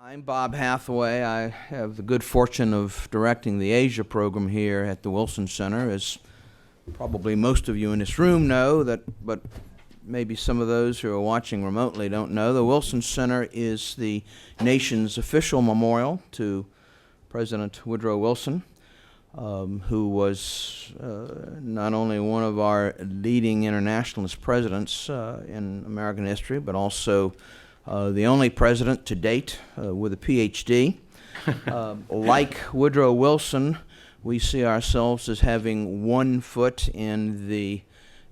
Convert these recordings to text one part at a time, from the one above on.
I'm Bob Hathaway. I have the good fortune of directing the Asia program here at the Wilson Center, as probably most of you in this room know, but maybe some of those who are watching remotely don't know. The Wilson Center is the nation's official memorial to President Woodrow Wilson, who was not only one of our leading internationalist presidents in American history, but also the only president to date with a PhD. Like Woodrow Wilson, we see ourselves as having one foot in the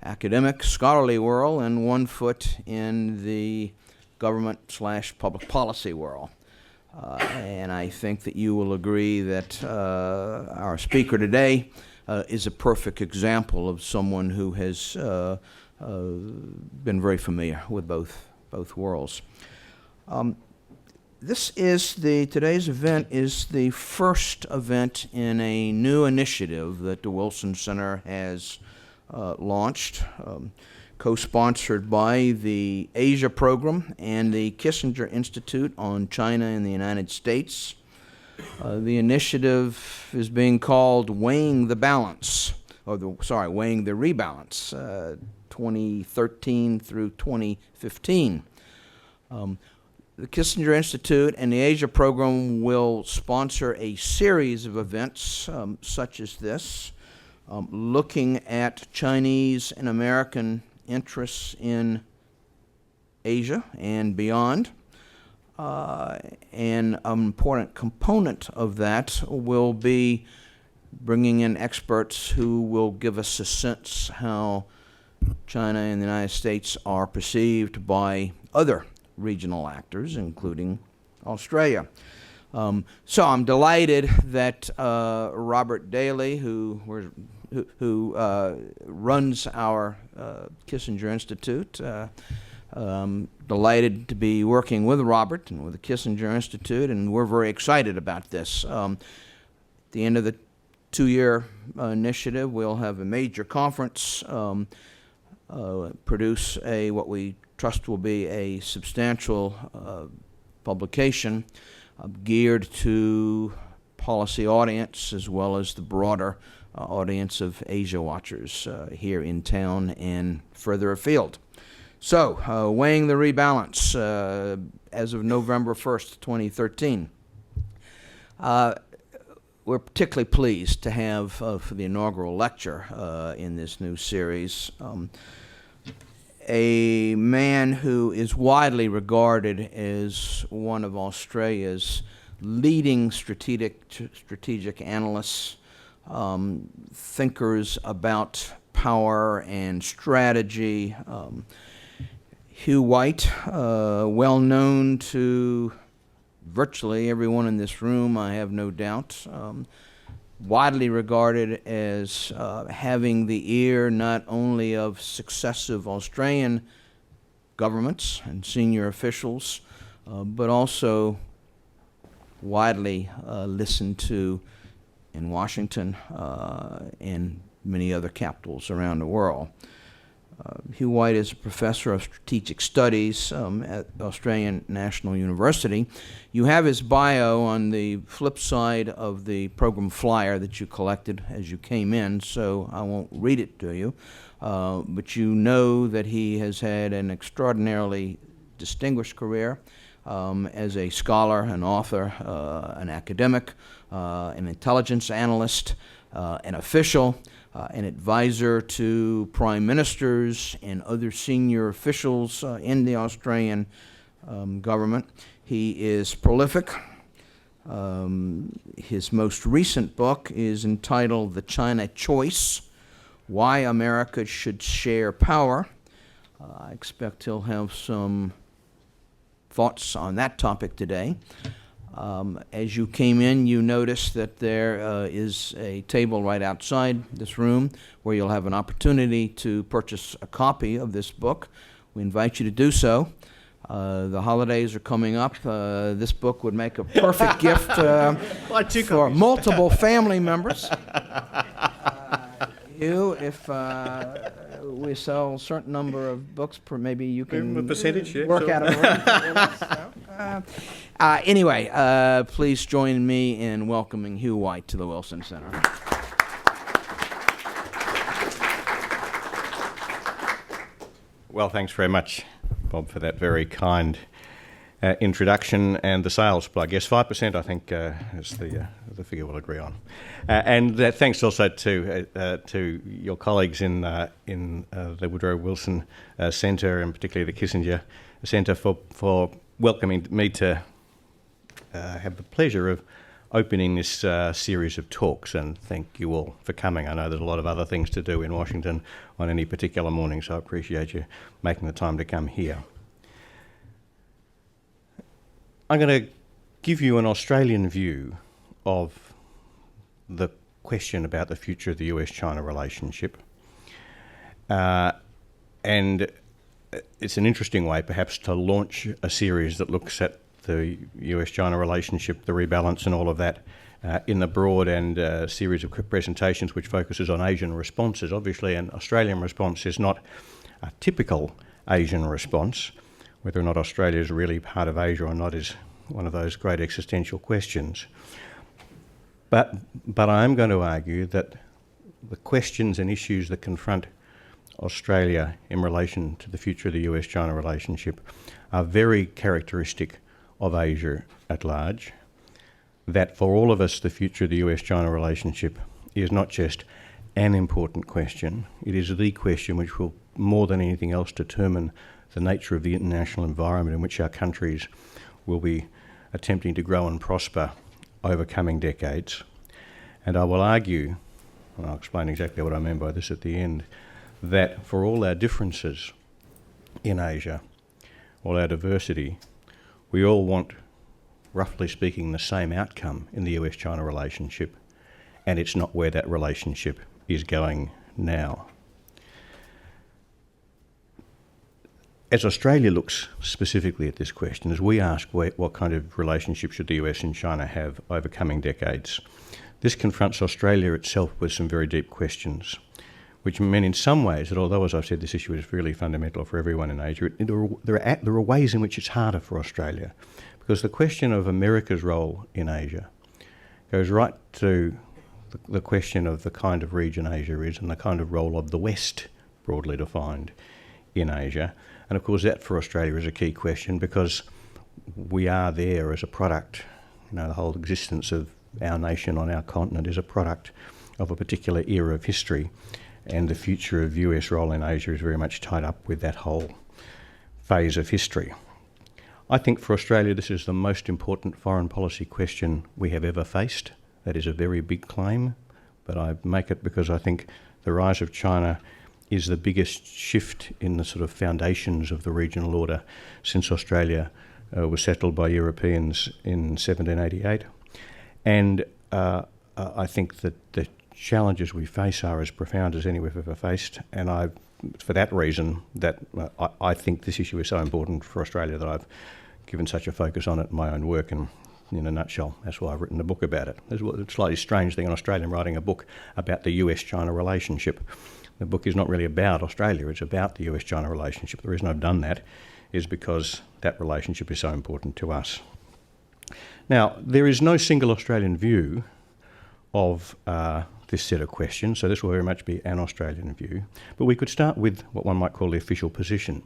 academic, scholarly world and one foot in the government/public policy world. And I think that you will agree that our speaker today is a perfect example of someone who has been very familiar with both worlds. Today's event is the first event in a new initiative that the Wilson Center has launched, co-sponsored by the Asia Program and the Kissinger Institute on China and the United States. The initiative is being called Weighing the Balance, Weighing the Rebalance, 2013 through 2015. The Kissinger Institute and the Asia Program will sponsor a series of events such as this, looking at Chinese and American interests in Asia and beyond. And an important component of that will be bringing in experts who will give us a sense how China and the United States are perceived by other regional actors, including Australia. So I'm delighted that Robert Daly, who runs our Kissinger Institute, delighted to be working with Robert and with the Kissinger Institute, and we're very excited about this. At the end of the two-year initiative, we'll have a major conference, produce what we trust will be a substantial publication geared to policy audience as well as the broader audience of Asia watchers here in town and further afield. So, Weighing the Rebalance as of November 1st, 2013. We're particularly pleased to have for the inaugural lecture in this new series a man who is widely regarded as one of Australia's leading strategic analysts, thinkers about power and strategy. Hugh White, well known to virtually everyone in this room, I have no doubt, widely regarded as having the ear not only of successive Australian governments and senior officials, but also widely listened to in Washington and many other capitals around the world. Hugh White is a professor of strategic studies at Australian National University. You have his bio on the flip side of the program flyer that you collected as you came in, so I won't read it to you. But you know that he has had an extraordinarily distinguished career as a scholar, an author, an academic, an intelligence analyst, an official, an advisor to prime ministers and other senior officials in the Australian government. He is prolific. His most recent book is entitled The China Choice: Why America Should Share Power. I expect he'll have some thoughts on that topic today. As you came in, you noticed that there is a table right outside this room where you'll have an opportunity to purchase a copy of this book. We invite you to do so. The holidays are coming up. This book would make a perfect gift for multiple family members. If we sell a certain number of books per, maybe you can a percentage, yeah, work sure. out a rate. Anyway, please join me in welcoming Hugh White to the Wilson Center. Well, thanks very much, Bob, for that very kind introduction and the sales plug. Yes, 5%, I think, is the figure we'll agree on. And thanks also to your colleagues in the Woodrow Wilson Centre, and particularly the Kissinger Centre, for welcoming me to have the pleasure of opening this series of talks, and thank you all for coming. I know there's a lot of other things to do in Washington on any particular morning, so I appreciate you making the time to come here. I'm going to give you an Australian view of the question about the future of the US-China relationship. And it's an interesting way, perhaps, to launch a series that looks at the US-China relationship, the rebalance and all of that, in the broad and series of presentations which focuses on Asian responses. Obviously, an Australian response is not a typical Asian response. Whether or not Australia is really part of Asia or not is one of those great existential questions. But I am going to argue that the questions and issues that confront Australia in relation to the future of the US-China relationship are very characteristic of Asia at large. That for all of us, the future of the US-China relationship is not just an important question, it is the question which will, more than anything else, determine the nature of the international environment in which our countries will be attempting to grow and prosper over coming decades. And I will argue, and I'll explain exactly what I mean by this at the end, that for all our differences in Asia, all our diversity, we all want, roughly speaking, the same outcome in the US-China relationship, and it's not where that relationship is going now. As Australia looks specifically at this question, as we ask what kind of relationship should the US and China have over coming decades, this confronts Australia itself with some very deep questions, which mean in some ways that although, as I've said, this issue is really fundamental for everyone in Asia, there are ways in which it's harder for Australia, because the question of America's role in Asia goes right to the question of the kind of region Asia is and the kind of role of the West, broadly defined, in Asia. And of course that for Australia is a key question, because we are there as a product. You know, the whole existence of our nation on our continent is a product of a particular era of history, and the future of US role in Asia is very much tied up with that whole phase of history. I think for Australia this is the most important foreign policy question we have ever faced. That is a very big claim, but I make it because I think the rise of China is the biggest shift in the sort of foundations of the regional order since Australia was settled by Europeans in 1788. And I think that the challenges we face are as profound as any we've ever faced, and for that reason, that I think this issue is so important for Australia that I've given such a focus on it in my own work, and in a nutshell, that's why I've written a book about it. It's a slightly strange thing, an Australian writing a book about the US-China relationship. The book is not really about Australia, it's about the US-China relationship. The reason I've done that is because that relationship is so important to us. Now, there is no single Australian view of this set of questions, so this will very much be an Australian view. But we could start with what one might call the official position.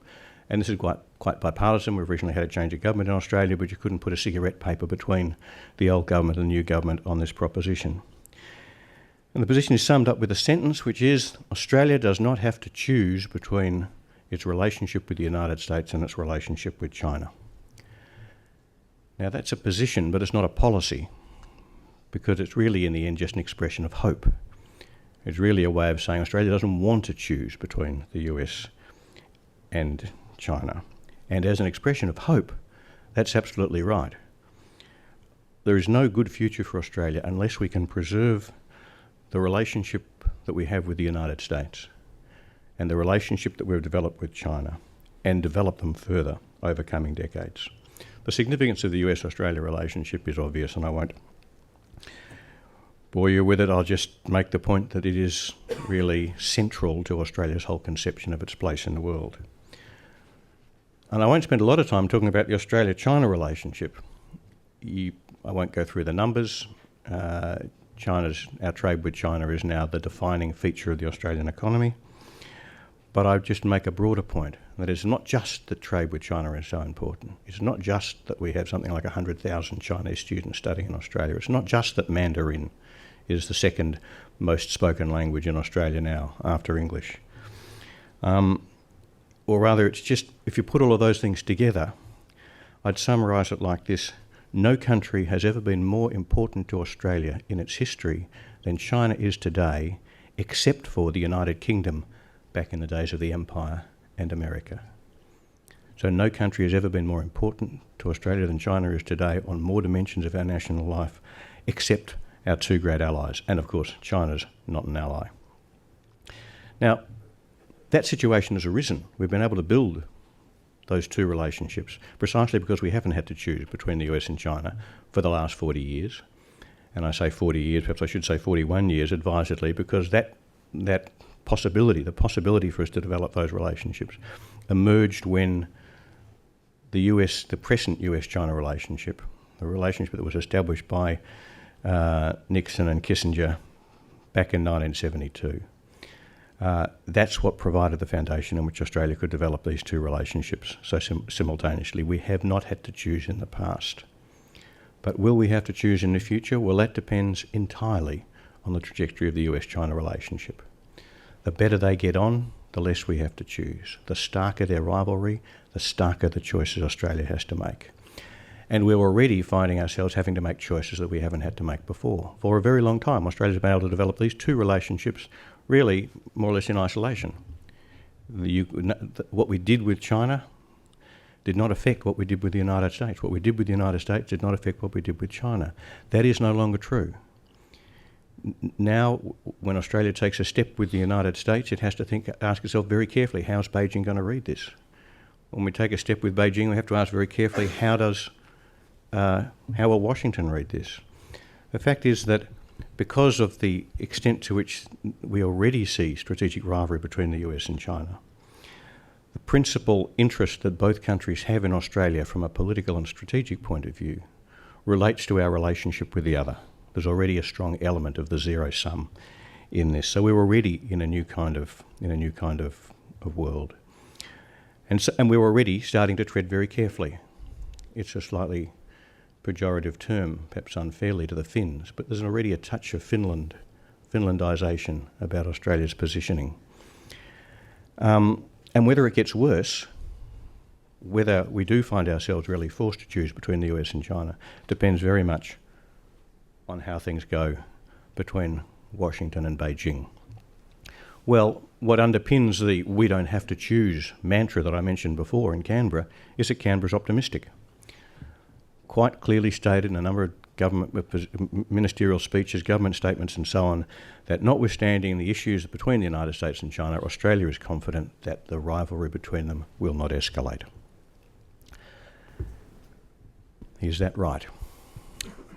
And this is quite bipartisan. We've recently had a change of government in Australia, but you couldn't put a cigarette paper between the old government and the new government on this proposition. And the position is summed up with a sentence which is, Australia does not have to choose between its relationship with the United States and its relationship with China. Now that's a position, but it's not a policy, because it's really in the end just an expression of hope. It's really a way of saying Australia doesn't want to choose between the US and China. And as an expression of hope, that's absolutely right. There is no good future for Australia unless we can preserve the relationship that we have with the United States and the relationship that we've developed with China, and develop them further over coming decades. The significance of the US-Australia relationship is obvious, and I won't bore you with it. I'll just make the point that it is really central to Australia's whole conception of its place in the world. And I won't spend a lot of time talking about the Australia-China relationship. I won't go through the numbers. Our trade with China is now the defining feature of the Australian economy. But I'd just make a broader point, that it's not just that trade with China is so important. It's not just that we have something like 100,000 Chinese students studying in Australia. It's not just that Mandarin is the second most spoken language in Australia now, after English. Or rather, it's just, if you put all of those things together, I'd summarise it like this. No country has ever been more important to Australia in its history than China is today, except for the United Kingdom back in the days of the Empire and America. So no country has ever been more important to Australia than China is today on more dimensions of our national life, except our two great allies. And of course, China's not an ally. Now, that situation has arisen. We've been able to build those two relationships precisely because we haven't had to choose between the US and China for the last 40 years. And I say 40 years, perhaps I should say 41 years advisedly, because that possibility, the possibility for us to develop those relationships, emerged when the present US-China relationship, the relationship that was established by Nixon and Kissinger back in 1972. That's what provided the foundation in which Australia could develop these two relationships so simultaneously. We have not had to choose in the past. But will we have to choose in the future? Well, that depends entirely on the trajectory of the US-China relationship. The better they get on, the less we have to choose. The starker their rivalry, the starker the choices Australia has to make. And we're already finding ourselves having to make choices that we haven't had to make before. For a very long time, Australia's been able to develop these two relationships really more or less in isolation. What we did with China did not affect what we did with the United States. What we did with the United States did not affect what we did with China. That is no longer true. Now, when Australia takes a step with the United States, it has to ask itself very carefully, how's Beijing going to read this? When we take a step with Beijing, we have to ask very carefully, how will Washington read this? The fact is that because of the extent to which we already see strategic rivalry between the US and China, the principal interest that both countries have in Australia from a political and strategic point of view relates to our relationship with the other. There's already a strong element of the zero sum in this. So we're already in a new kind of world. And we're already starting to tread very carefully. It's a slightly pejorative term, perhaps unfairly to the Finns, but there's already a touch of Finlandisation about Australia's positioning. And whether it gets worse, whether we do find ourselves really forced to choose between the US and China, depends very much on how things go between Washington and Beijing. Well, what underpins the "we don't have to choose" mantra that I mentioned before in Canberra is that Canberra's optimistic. Quite clearly stated in a number of government ministerial speeches, government statements and so on, that notwithstanding the issues between the United States and China, Australia is confident that the rivalry between them will not escalate. Is that right?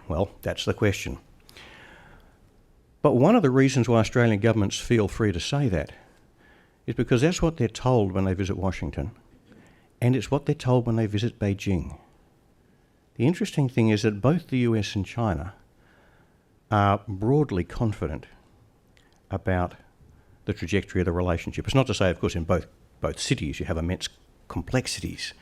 Well, that's the question. But one of the reasons why Australian governments feel free to say that is because that's what they're told when they visit Washington, and it's what they're told when they visit Beijing. The interesting thing is that both the US and China are broadly confident about the trajectory of the relationship. It's not to say, of course, in both cities you have immense complexities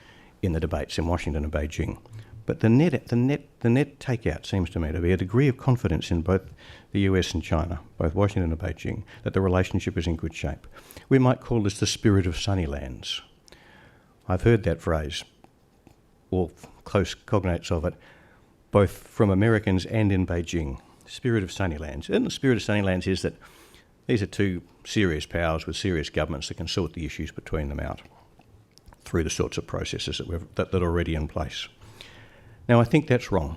in the debates in Washington and Beijing. But the net takeout seems to me to be a degree of confidence in both the US and China, both Washington and Beijing, that the relationship is in good shape. We might call this the spirit of sunny lands. I've heard that phrase, or close cognates of it, both from Americans and in Beijing. Spirit of sunny lands. And the spirit of sunny lands is that these are two serious powers with serious governments that can sort the issues between them out through the sorts of processes that are already in place. Now, I think that's wrong.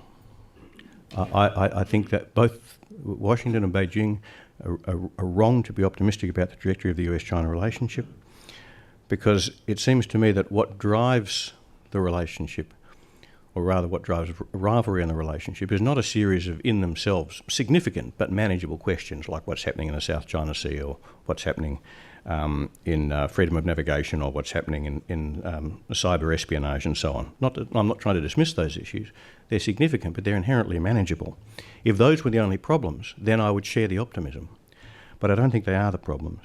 I think that both Washington and Beijing are wrong to be optimistic about the trajectory of the US-China relationship, because it seems to me that what drives the relationship or rather what drives rivalry in the relationship, is not a series of in themselves significant but manageable questions like what's happening in the South China Sea, or what's happening in freedom of navigation, or what's happening in cyber espionage and so on. I'm not trying to dismiss those issues. They're significant, but they're inherently manageable. If those were the only problems, then I would share the optimism. But I don't think they are the problems.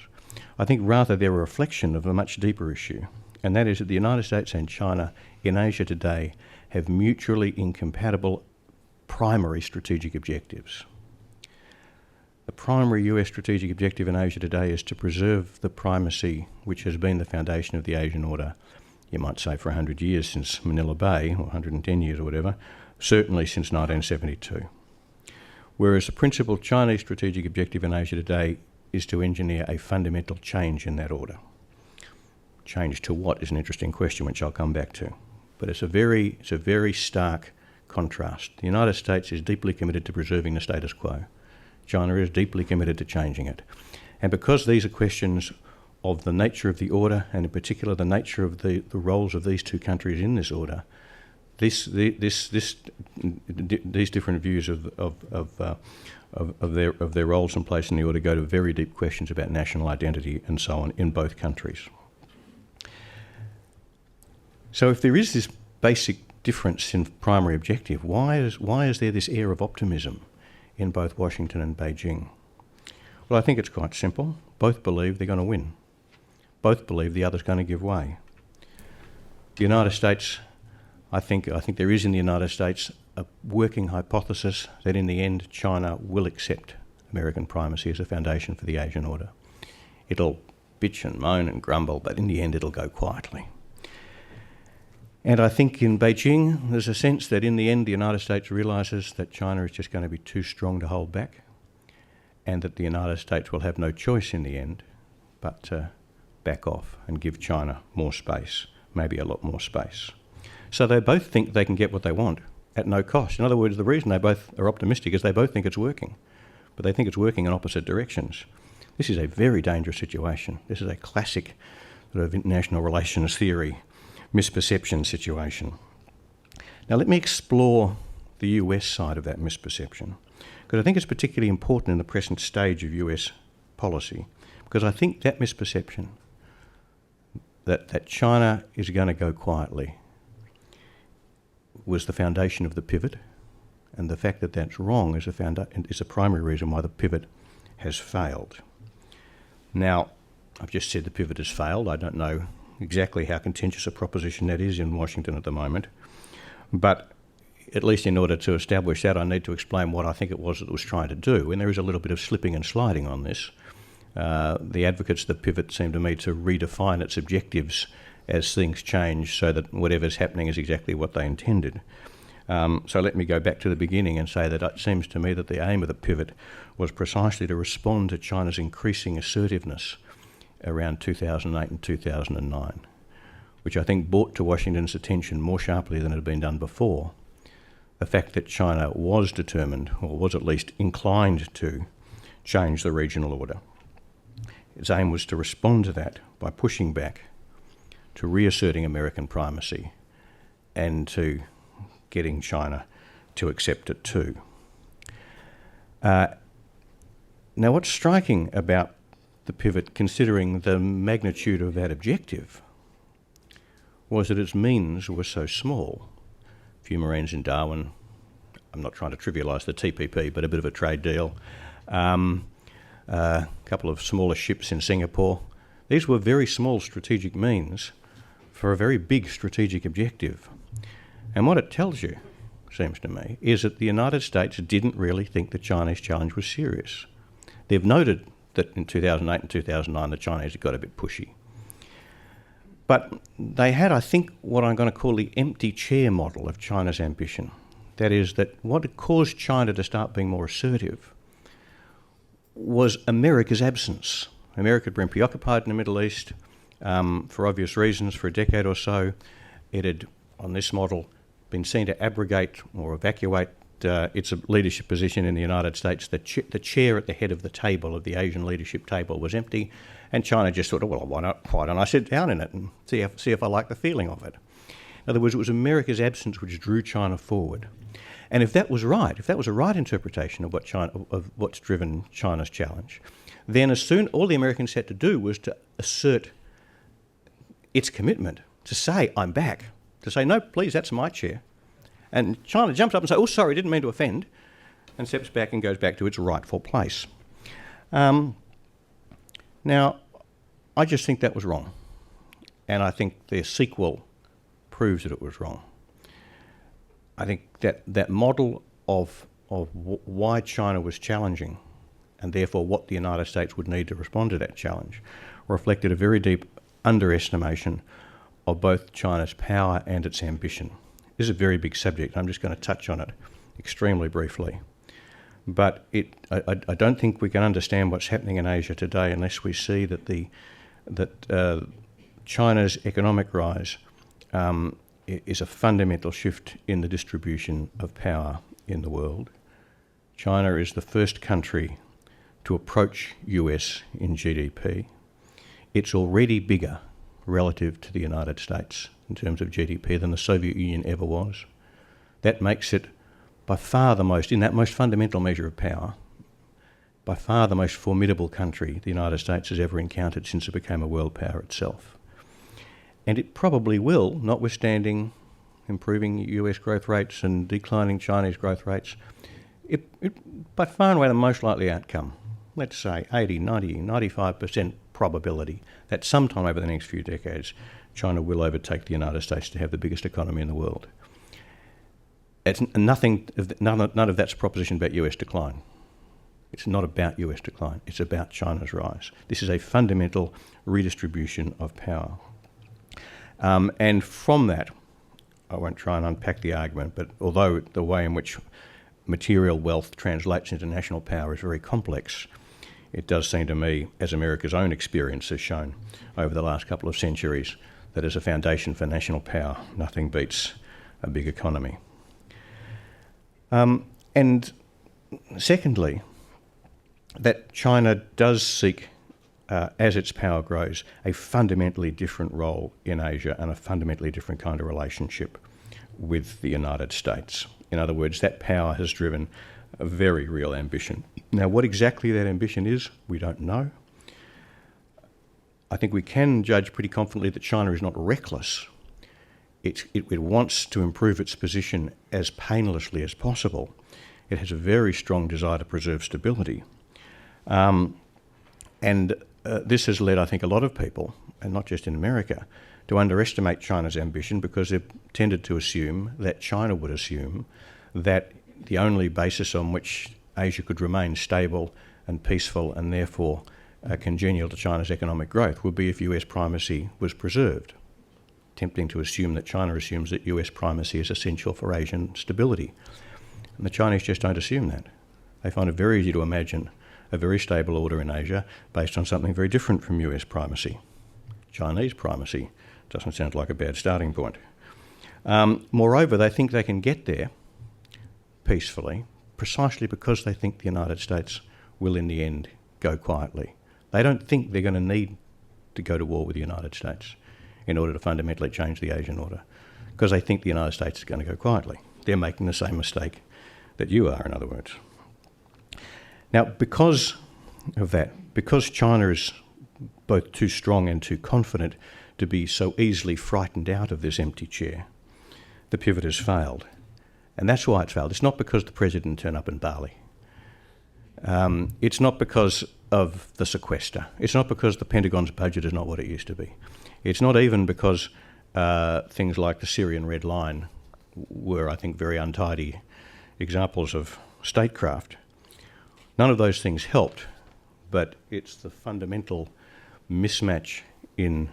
I think rather they're a reflection of a much deeper issue, and that is that the United States and China in Asia today have mutually incompatible primary strategic objectives. The primary US strategic objective in Asia today is to preserve the primacy which has been the foundation of the Asian order, you might say for 100 years since Manila Bay, or 110 years or whatever, certainly since 1972. Whereas the principal Chinese strategic objective in Asia today is to engineer a fundamental change in that order. Change to what is an interesting question, which I'll come back to. But it's a very stark contrast. The United States is deeply committed to preserving the status quo. China is deeply committed to changing it. And because these are questions of the nature of the order, and in particular the nature of the roles of these two countries in this order, these different views of their roles and place in the order go to very deep questions about national identity and so on in both countries. So if there is this basic difference in primary objective, why is there this air of optimism in both Washington and Beijing? Well, I think it's quite simple. Both believe they're going to win. Both believe the other's going to give way. The United States, I think there is in the United States a working hypothesis that in the end China will accept American primacy as a foundation for the Asian order. It'll bitch and moan and grumble, but in the end it'll go quietly. And I think in Beijing there's a sense that in the end the United States realises that China is just going to be too strong to hold back, and that the United States will have no choice in the end but to back off and give China more space, maybe a lot more space. So they both think they can get what they want at no cost. In other words, the reason they both are optimistic is they both think it's working, but they think it's working in opposite directions. This is a very dangerous situation. This is a classic sort of international relations theory misperception situation. Now let me explore the US side of that misperception, because I think it's particularly important in the present stage of US policy, because I think that misperception that China is going to go quietly was the foundation of the pivot, and the fact that that's wrong is a primary reason why the pivot has failed. Now, I've just said the pivot has failed. I don't know exactly how contentious a proposition that is in Washington at the moment, but at least in order to establish that, I need to explain what I think it was that it was trying to do, and there is a little bit of slipping and sliding on this. The advocates of the pivot seem to me to redefine its objectives as things change so that whatever's happening is exactly what they intended. So let me go back to the beginning and say that it seems to me that the aim of the pivot was precisely to respond to China's increasing assertiveness around 2008 and 2009, which I think brought to Washington's attention more sharply than it had been done before the fact that China was determined, or was at least inclined to, change the regional order. Its aim was to respond to that by pushing back, to reasserting American primacy, and to getting China to accept it too. Now, what's striking about the pivot, considering the magnitude of that objective, was that its means were so small. A few Marines in Darwin, I'm not trying to trivialise the TPP, but a bit of a trade deal, a couple of smaller ships in Singapore. These were very small strategic means for a very big strategic objective. And what it tells you, seems to me, is that the United States didn't really think the Chinese challenge was serious. They've noted that in 2008 and 2009 the Chinese got a bit pushy. But they had, I think, what I'm going to call the empty chair model of China's ambition. That is, that what caused China to start being more assertive was America's absence. America had been preoccupied in the Middle East for obvious reasons for a decade or so. It had, on this model, been seen to abrogate or evacuate its leadership position in the United States. The chair at the head of the table, of the Asian leadership table, was empty, and China just thought, well, why don't I sit down in it and see if I like the feeling of it? In other words, it was America's absence which drew China forward. And if that was right, if that was a right interpretation of what's driven China's challenge, then all the Americans had to do was to assert its commitment, to say, I'm back, to say, no, please, that's my chair. And China jumps up and says, oh, sorry, didn't mean to offend, and steps back and goes back to its rightful place. Now, I just think that was wrong. And I think their sequel proves that it was wrong. I think that model of why China was challenging, and therefore what the United States would need to respond to that challenge, reflected a very deep underestimation of both China's power and its ambition. This is a very big subject. I'm just going to touch on it extremely briefly. But I don't think we can understand what's happening in Asia today unless we see that China's economic rise is a fundamental shift in the distribution of power in the world. China is the first country to approach US in GDP. It's already bigger relative to the United States in terms of GDP than the Soviet Union ever was. That makes it by far the most, in that most fundamental measure of power, by far the most formidable country the United States has ever encountered since it became a world power itself. And it probably will, notwithstanding improving US growth rates and declining Chinese growth rates, it by far and away the most likely outcome, let's say 80, 90, 95% probability that sometime over the next few decades, China will overtake the United States to have the biggest economy in the world. None of that's proposition about US decline. It's not about US decline. It's about China's rise. This is a fundamental redistribution of power. And from that, I won't try and unpack the argument, but although the way in which material wealth translates into national power is very complex, it does seem to me, as America's own experience has shown over the last couple of centuries, that as a foundation for national power, nothing beats a big economy. And secondly, that China does seek, as its power grows, a fundamentally different role in Asia and a fundamentally different kind of relationship with the United States. In other words, that power has driven a very real ambition. Now, what exactly that ambition is, we don't know. I think we can judge pretty confidently that China is not reckless. It wants to improve its position as painlessly as possible. It has a very strong desire to preserve stability. This has led, I think, a lot of people, and not just in America, to underestimate China's ambition because they've tended to assume that China would assume that the only basis on which Asia could remain stable and peaceful and therefore congenial to China's economic growth would be if US primacy was preserved. Tempting to assume that China assumes that US primacy is essential for Asian stability. And the Chinese just don't assume that. They find it very easy to imagine a very stable order in Asia based on something very different from US primacy. Chinese primacy doesn't sound like a bad starting point. Moreover, they think they can get there peacefully precisely because they think the United States will in the end go quietly. They don't think they're going to need to go to war with the United States in order to fundamentally change the Asian order, because they think the United States is going to go quietly. They're making the same mistake that you are, in other words. Now, because of that, because China is both too strong and too confident to be so easily frightened out of this empty chair, the pivot has failed. And that's why it's failed. It's not because the president turned up in Bali. It's not because of the sequester. It's not because the Pentagon's budget is not what it used to be. It's not even because things like the Syrian Red Line were, I think, very untidy examples of statecraft. None of those things helped, but it's the fundamental mismatch in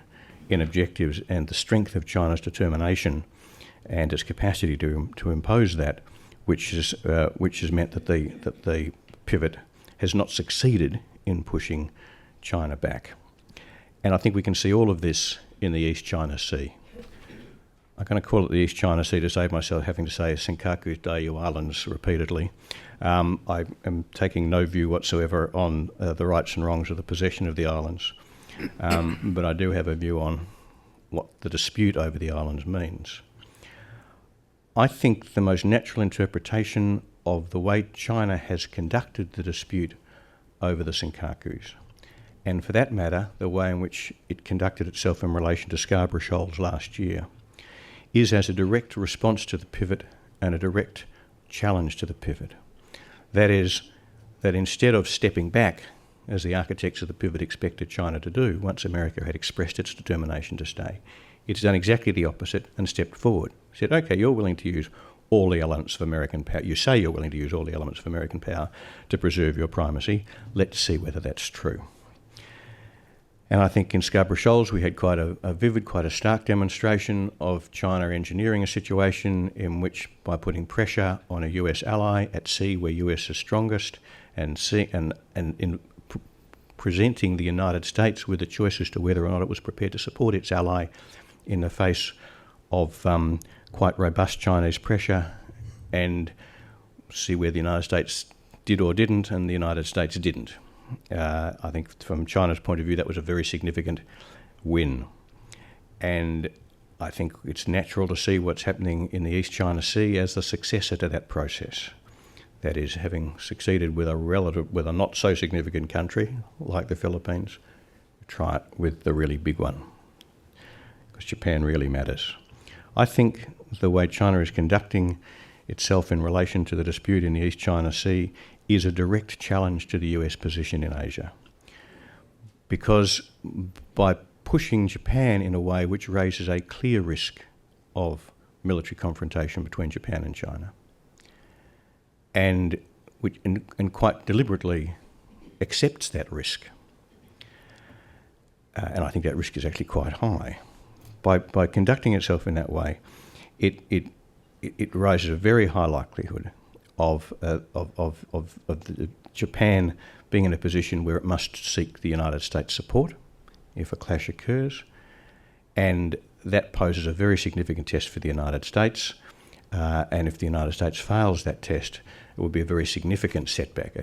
objectives and the strength of China's determination and its capacity to impose that, which has meant that the pivot has not succeeded in pushing China back. And I think we can see all of this in the East China Sea. I'm going to call it the East China Sea to save myself having to say Senkaku Dayu Islands repeatedly. I am taking no view whatsoever on the rights and wrongs of the possession of the islands, but I do have a view on what the dispute over the islands means. I think the most natural interpretation of the way China has conducted the dispute over the Senkakus, and for that matter, the way in which it conducted itself in relation to Scarborough Shoals last year, is as a direct response to the pivot and a direct challenge to the pivot. That is, that instead of stepping back, as the architects of the pivot expected China to do once America had expressed its determination to stay, it's done exactly the opposite and stepped forward. Said, okay, you're willing to use all the elements of American power. You say you're willing to use all the elements of American power to preserve your primacy. Let's see whether that's true. And I think in Scarborough Shoals we had quite a vivid, quite a stark demonstration of China engineering a situation in which, by putting pressure on a US ally at sea where US is strongest, and in presenting the United States with a choice as to whether or not it was prepared to support its ally in the face of quite robust Chinese pressure, and see where the United States did or didn't, and the United States didn't. I think from China's point of view that was a very significant win. And I think it's natural to see what's happening in the East China Sea as the successor to that process. That is, having succeeded with a not so significant country like the Philippines, try it with the really big one, because Japan really matters. I think the way China is conducting itself in relation to the dispute in the East China Sea is a direct challenge to the US position in Asia. Because by pushing Japan in a way which raises a clear risk of military confrontation between Japan and China, and quite deliberately accepts that risk, and I think that risk is actually quite high, by conducting itself in that way, it raises a very high likelihood of Japan being in a position where it must seek the United States support if a clash occurs, and that poses a very significant test for the United States, and if the United States fails that test, it will be a very significant setback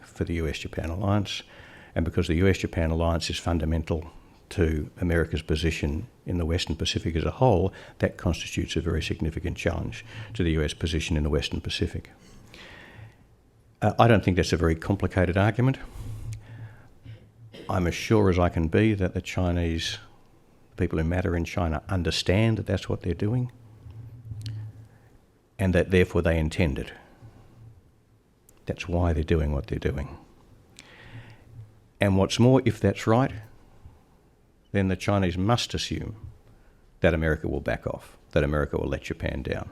for the US-Japan alliance, and because the US-Japan alliance is fundamental to America's position in the Western Pacific as a whole, that constitutes a very significant challenge to the US position in the Western Pacific. I don't think that's a very complicated argument. I'm as sure as I can be that the Chinese people who matter in China understand that that's what they're doing, and that therefore they intend it. That's why they're doing what they're doing. And what's more, if that's right, then the Chinese must assume that America will back off, that America will let Japan down.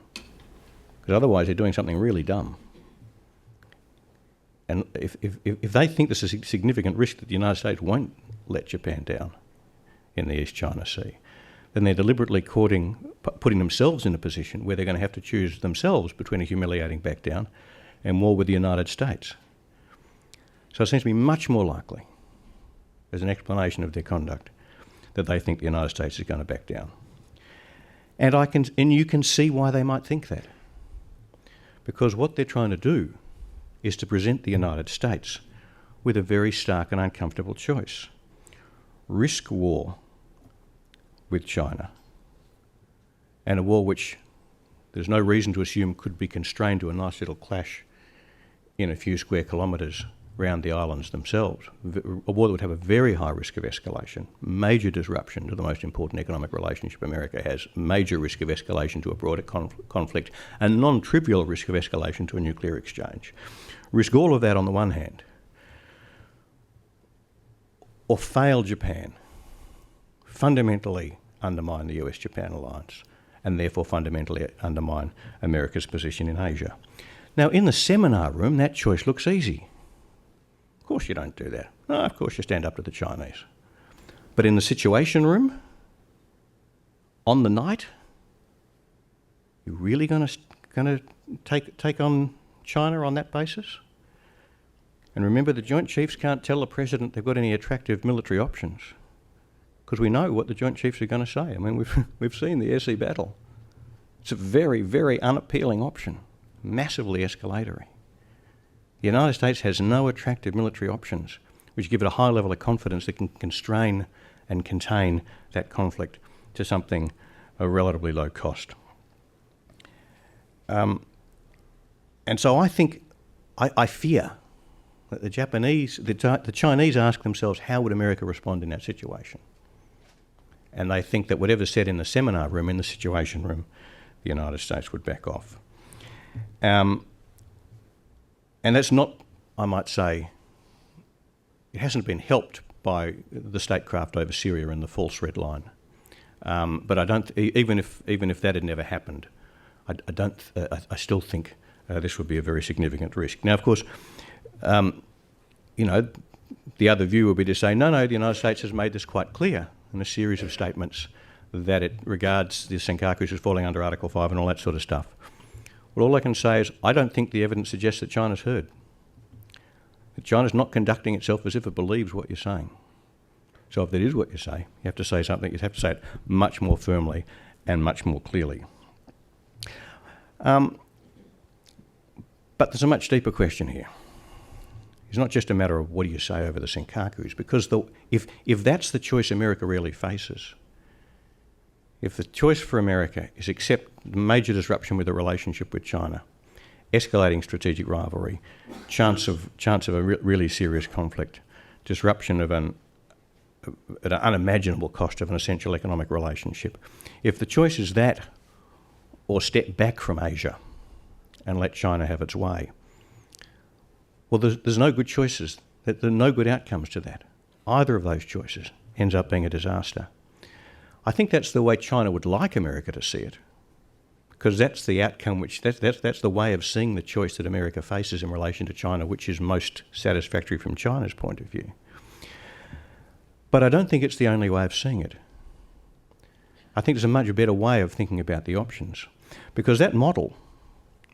Because otherwise they're doing something really dumb. And if they think there's a significant risk that the United States won't let Japan down in the East China Sea, then they're deliberately putting themselves in a position where they're going to have to choose themselves between a humiliating back down and war with the United States. So it seems to me much more likely, as an explanation of their conduct, that they think the United States is going to back down. And you can see why they might think that. Because what they're trying to do is to present the United States with a very stark and uncomfortable choice. Risk war with China, and a war which there's no reason to assume could be constrained to a nice little clash in a few square kilometres around the islands themselves. A war that would have a very high risk of escalation, major disruption to the most important economic relationship America has, major risk of escalation to a broader conflict, and non-trivial risk of escalation to a nuclear exchange. Risk all of that on the one hand, or fail Japan, fundamentally undermine the US-Japan alliance, and therefore fundamentally undermine America's position in Asia. Now, in the seminar room, that choice looks easy. Of course you don't do that. No, of course you stand up to the Chinese. But in the situation room, on the night, you really going to take on China on that basis? And remember, the Joint Chiefs can't tell the President they've got any attractive military options, because we know what the Joint Chiefs are going to say. I mean, we've seen the air-sea battle. It's a very, very unappealing option, massively escalatory. The United States has no attractive military options which give it a high level of confidence that can constrain and contain that conflict to something of relatively low cost. And so I fear that the Chinese ask themselves, how would America respond in that situation? And they think that whatever's said in the seminar room, in the Situation Room, the United States would back off. And that's not, I might say, it hasn't been helped by the statecraft over Syria and the false red line. But I don't, even if that had never happened, I still think this would be a very significant risk. Now, of course, the other view would be to say, no, the United States has made this quite clear in a series of statements that it regards the Senkakus as falling under Article 5 and all that sort of stuff. Well, all I can say is I don't think the evidence suggests that China's heard. That China's not conducting itself as if it believes what you're saying. So if that is what you say, you have to say something, you have to say it much more firmly and much more clearly. But there's a much deeper question here. It's not just a matter of what do you say over the Senkakus, because if that's the choice America really faces, if the choice for America is accept major disruption with the relationship with China, escalating strategic rivalry, chance of a really serious conflict, disruption of at an unimaginable cost of an essential economic relationship, if the choice is that or step back from Asia and let China have its way, well, there's no good choices. There are no good outcomes to that. Either of those choices ends up being a disaster. I think that's the way China would like America to see it, because that's the outcome that's the way of seeing the choice that America faces in relation to China, which is most satisfactory from China's point of view. But I don't think it's the only way of seeing it. I think there's a much better way of thinking about the options, because that model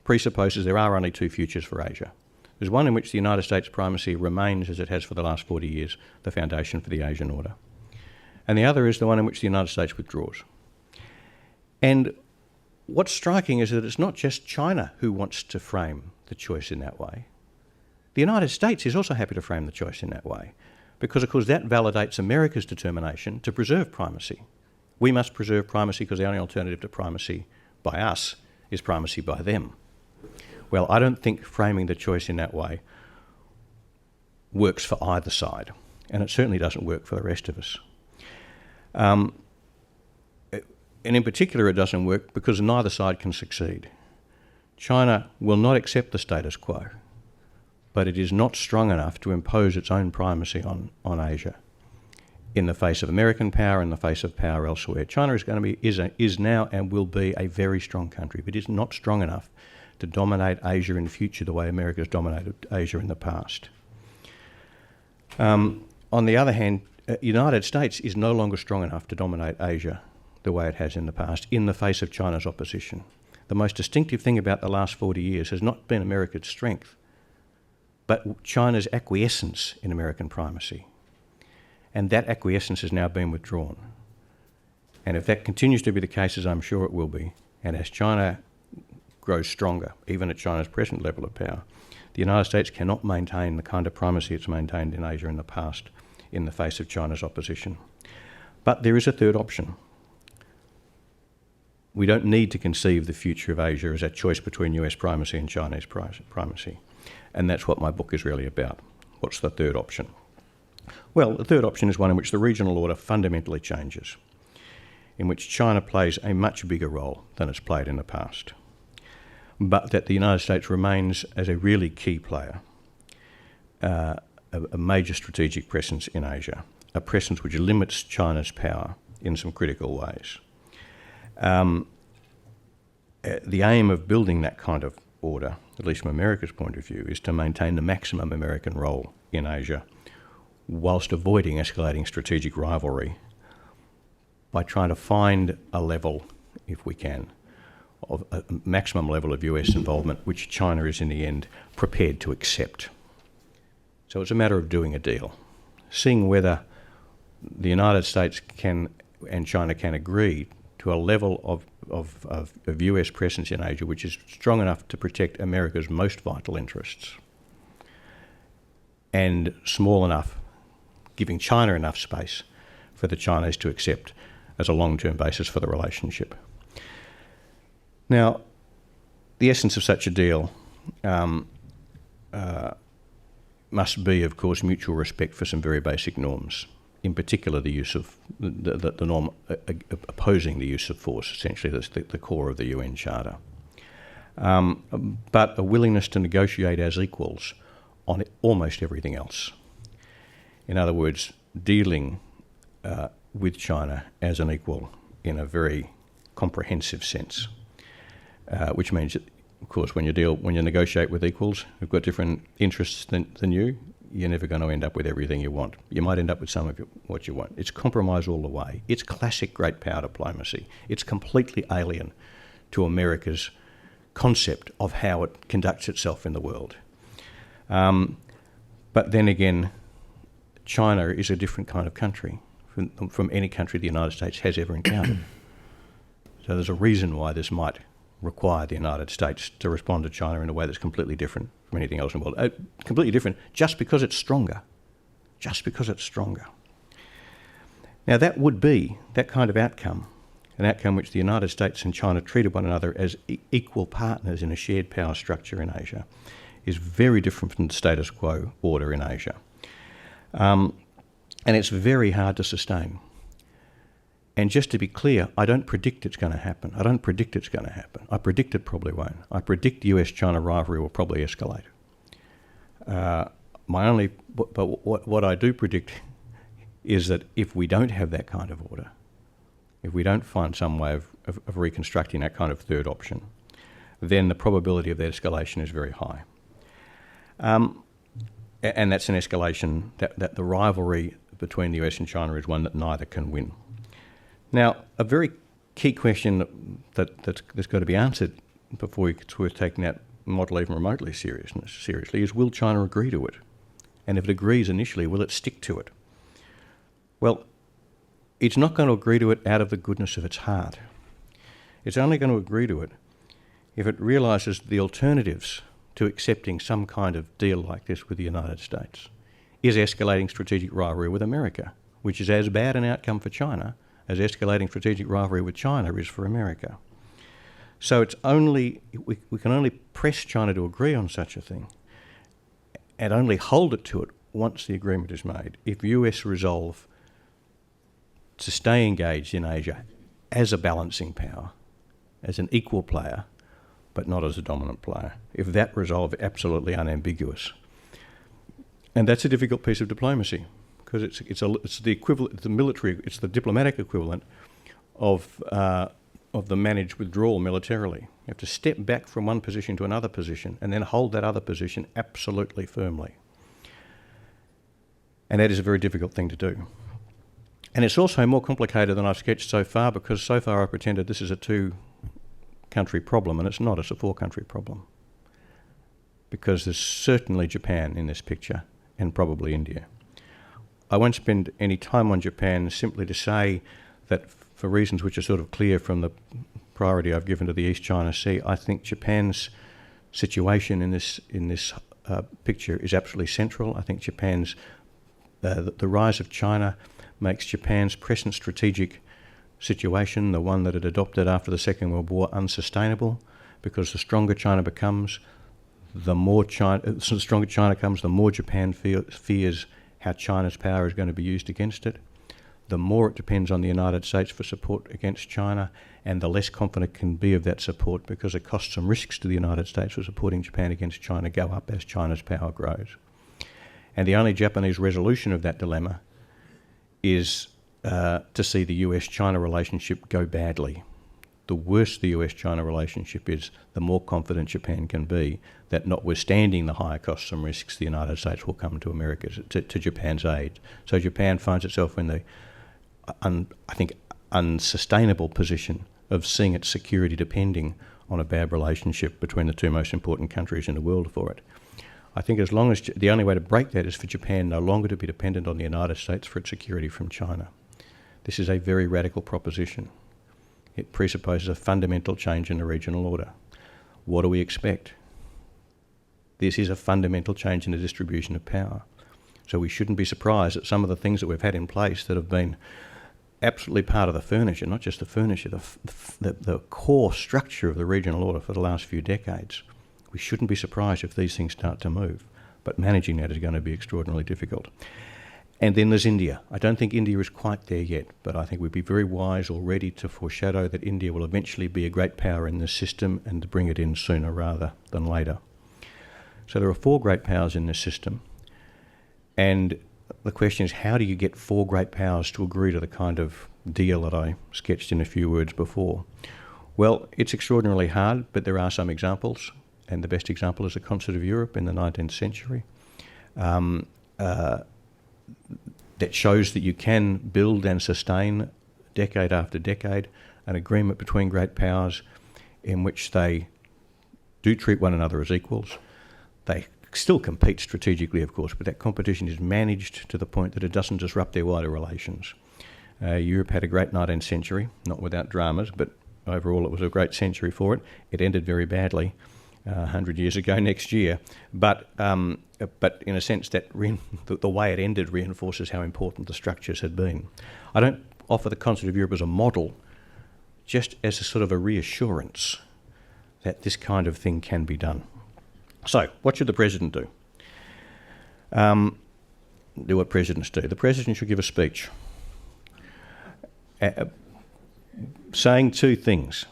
presupposes there are only two futures for Asia. There's one in which the United States primacy remains, as it has for the last 40 years, the foundation for the Asian order. And the other is the one in which the United States withdraws. And what's striking is that it's not just China who wants to frame the choice in that way. The United States is also happy to frame the choice in that way, because, of course, that validates America's determination to preserve primacy. We must preserve primacy because the only alternative to primacy by us is primacy by them. Well, I don't think framing the choice in that way works for either side, and it certainly doesn't work for the rest of us. And in particular, it doesn't work because neither side can succeed. China will not accept the status quo, but it is not strong enough to impose its own primacy on Asia in the face of American power, in the face of power elsewhere. China is now and will be a very strong country, but is not strong enough to dominate Asia in the future the way America has dominated Asia in the past. On the other hand, the United States is no longer strong enough to dominate Asia the way it has in the past in the face of China's opposition. The most distinctive thing about the last 40 years has not been America's strength, but China's acquiescence in American primacy. And that acquiescence has now been withdrawn. And if that continues to be the case, as I'm sure it will be, and as China grows stronger, even at China's present level of power, the United States cannot maintain the kind of primacy it's maintained in Asia in the past in the face of China's opposition. But there is a third option. We don't need to conceive the future of Asia as a choice between US primacy and Chinese primacy. And that's what my book is really about. What's the third option? Well, the third option is one in which the regional order fundamentally changes, in which China plays a much bigger role than it's played in the past, but that the United States remains as a really key player, a major strategic presence in Asia, a presence which limits China's power in some critical ways. The aim of building that kind of order, at least from America's point of view, is to maintain the maximum American role in Asia whilst avoiding escalating strategic rivalry by trying to find a level, if we can, of a maximum level of US involvement which China is in the end prepared to accept. So it's a matter of doing a deal, seeing whether the United States can and China can agree to a level of US presence in Asia which is strong enough to protect America's most vital interests and small enough, giving China enough space for the Chinese to accept as a long-term basis for the relationship. Now, The essence of such a deal must be, of course, mutual respect for some very basic norms. In particular, the use of the norm opposing the use of force. Essentially, that's the core of the UN Charter. But a willingness to negotiate as equals on almost everything else. In other words, dealing with China as an equal in a very comprehensive sense, which means that, of course, when you negotiate with equals who've got different interests than you, you're never going to end up with everything you want. You might end up with some of what you want. It's compromise all the way. It's classic great power diplomacy. It's completely alien to America's concept of how it conducts itself in the world. But then again, China is a different kind of country from any country the United States has ever encountered. So there's a reason why this might require the United States to respond to China in a way that's completely different from anything else in the world. Completely different just because it's stronger. Just because it's stronger. Now that would be, that kind of outcome, an outcome which the United States and China treated one another as equal partners in a shared power structure in Asia, is very different from the status quo order in Asia. And it's very hard to sustain. And just to be clear, I don't predict it's going to happen. I don't predict it's going to happen. I predict it probably won't. I predict US-China rivalry will probably escalate. What I do predict is that if we don't have that kind of order, if we don't find some way of reconstructing that kind of third option, then the probability of that escalation is very high. And that's an escalation, that the rivalry between the US and China is one that neither can win. Now, a very key question that's got to be answered before it's worth taking that model even remotely seriously is, will China agree to it? And if it agrees initially, will it stick to it? Well, it's not going to agree to it out of the goodness of its heart. It's only going to agree to it if it realises the alternatives to accepting some kind of deal like this with the United States is escalating strategic rivalry with America, which is as bad an outcome for China as escalating strategic rivalry with China is for America. So it's only, we can only press China to agree on such a thing and only hold it to it once the agreement is made if US resolve to stay engaged in Asia as a balancing power, as an equal player, but not as a dominant player. If that resolve is absolutely unambiguous. And that's a difficult piece of diplomacy, because it's the equivalent, the military, it's the diplomatic equivalent of the managed withdrawal militarily. You have to step back from one position to another position and then hold that other position absolutely firmly. And that is a very difficult thing to do. And it's also more complicated than I've sketched so far, because so far I've pretended this is a two-country problem, and it's not, it's a four-country problem. Because there's certainly Japan in this picture, and probably India. I won't spend any time on Japan, simply to say that for reasons which are sort of clear from the priority I've given to the East China Sea, I think Japan's situation in this picture is absolutely central. I think Japan's the rise of China makes Japan's present strategic situation, the one that it adopted after the Second World War, unsustainable, because the stronger China becomes, the stronger China comes, the more Japan fears how China's power is going to be used against it. The more it depends on the United States for support against China, and the less confident it can be of that support, because the costs and risks to the United States for supporting Japan against China go up as China's power grows. And the only Japanese resolution of that dilemma is to see the US-China relationship go badly. The worse the US-China relationship is, the more confident Japan can be that, notwithstanding the higher costs and risks, the United States will come to America, to Japan's aid. So Japan finds itself in the, I think, unsustainable position of seeing its security depending on a bad relationship between the two most important countries in the world for it. I think as long as the only way to break that is for Japan no longer to be dependent on the United States for its security from China. This is a very radical proposition. It presupposes a fundamental change in the regional order. What do we expect? This is a fundamental change in the distribution of power. So we shouldn't be surprised that some of the things that we've had in place that have been absolutely part of the furniture, not just the furniture, the core structure of the regional order for the last few decades. We shouldn't be surprised if these things start to move, but managing that is going to be extraordinarily difficult. And then there's India. I don't think India is quite there yet, but I think we'd be very wise already to foreshadow that India will eventually be a great power in this system and to bring it in sooner rather than later. So there are 4 great powers in this system, and the question is, how do you get 4 great powers to agree to the kind of deal that I sketched in a few words before? Well, it's extraordinarily hard, but there are some examples, and the best example is the Concert of Europe in the 19th century. That shows that you can build and sustain, decade after decade, an agreement between great powers in which they do treat one another as equals. They still compete strategically, of course, but that competition is managed to the point that it doesn't disrupt their wider relations. Europe had a great 19th century, not without dramas, but overall it was a great century for it. It ended very badly 100 years ago next year, but in a sense that the way it ended reinforces how important the structures had been. I don't offer the Concert of Europe as a model, just as a sort of a reassurance that this kind of thing can be done. So, what should the President do? Do what presidents do. The President should give a speech saying 2 things.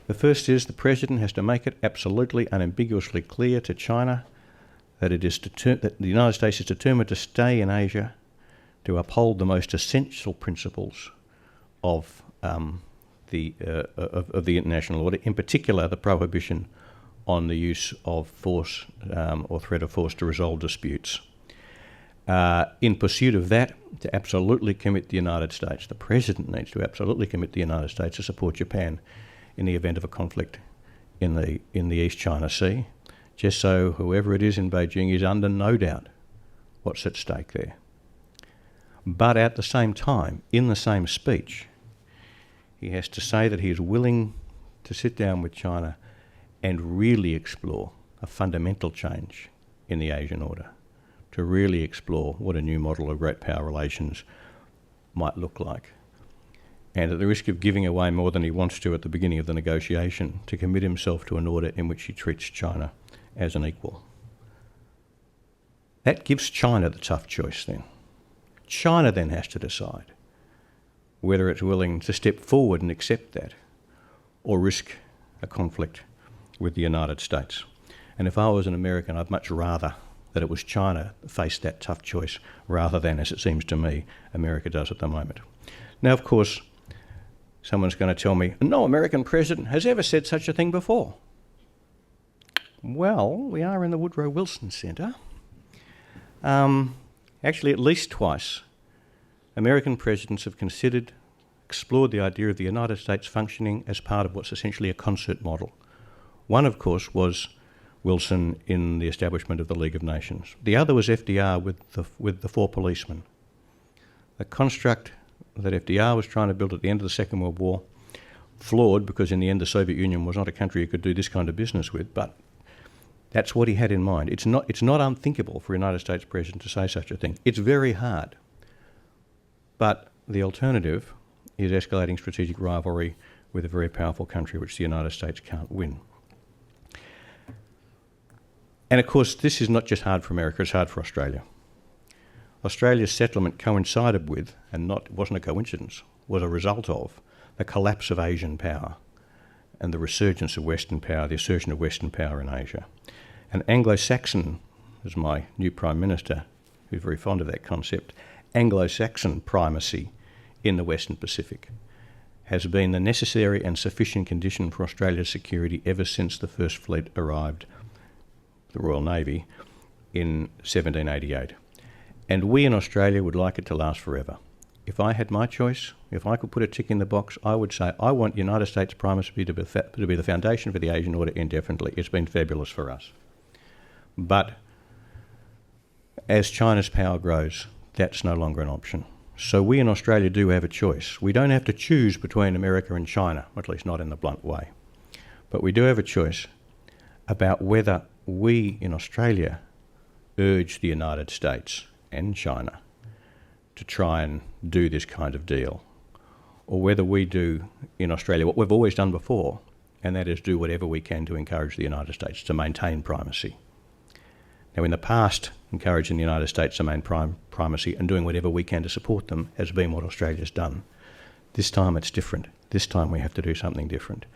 The first is the President has to make it absolutely unambiguously clear to China that that the United States is determined to stay in Asia, to uphold the most essential principles of the international order, in particular the prohibition on the use of force or threat of force to resolve disputes. In pursuit of that, to absolutely commit the United States, the President needs to absolutely commit the United States to support Japan in the event of a conflict in the East China Sea, just so whoever it is in Beijing is under no doubt what's at stake there. But at the same time, in the same speech, he has to say that he is willing to sit down with China and really explore a fundamental change in the Asian order, to really explore what a new model of great power relations might look like. And at the risk of giving away more than he wants to at the beginning of the negotiation, to commit himself to an order in which he treats China as an equal. That gives China the tough choice then. China then has to decide whether it's willing to step forward and accept that or risk a conflict with the United States. And if I was an American, I'd much rather that it was China that faced that tough choice rather than, as it seems to me, America does at the moment. Now, of course, someone's going to tell me, no American president has ever said such a thing before. Well, we are in the Woodrow Wilson Centre. Actually, at least twice, American presidents have explored the idea of the United States functioning as part of what's essentially a concert model. One, of course, was Wilson in the establishment of the League of Nations. The other was FDR with the 4 policemen. The construct that FDR was trying to build at the end of the Second World War, flawed because in the end the Soviet Union was not a country you could do this kind of business with, but that's what he had in mind. It's not unthinkable for a United States president to say such a thing. It's very hard. But the alternative is escalating strategic rivalry with a very powerful country which the United States can't win. And of course, this is not just hard for America, it's hard for Australia. Australia's settlement coincided with, and it wasn't a coincidence, was a result of the collapse of Asian power and the resurgence of Western power, the assertion of Western power in Asia. And Anglo-Saxon, as my new Prime Minister, who's very fond of that concept, Anglo-Saxon primacy in the Western Pacific has been the necessary and sufficient condition for Australia's security ever since the first fleet arrived, the Royal Navy, in 1788. And we in Australia would like it to last forever. If I had my choice, if I could put a tick in the box, I would say I want United States primacy to be the foundation for the Asian order indefinitely. It's been fabulous for us. But as China's power grows, that's no longer an option. So we in Australia do have a choice. We don't have to choose between America and China, at least not in the blunt way. But we do have a choice about whether we in Australia urge the United States and China to try and do this kind of deal, or whether we do in Australia what we've always done before, and that is do whatever we can to encourage the United States to maintain primacy. Now, in the past, encouraging the United States to maintain primacy and doing whatever we can to support them has been what Australia's done. This time it's different. This time we have to do something different.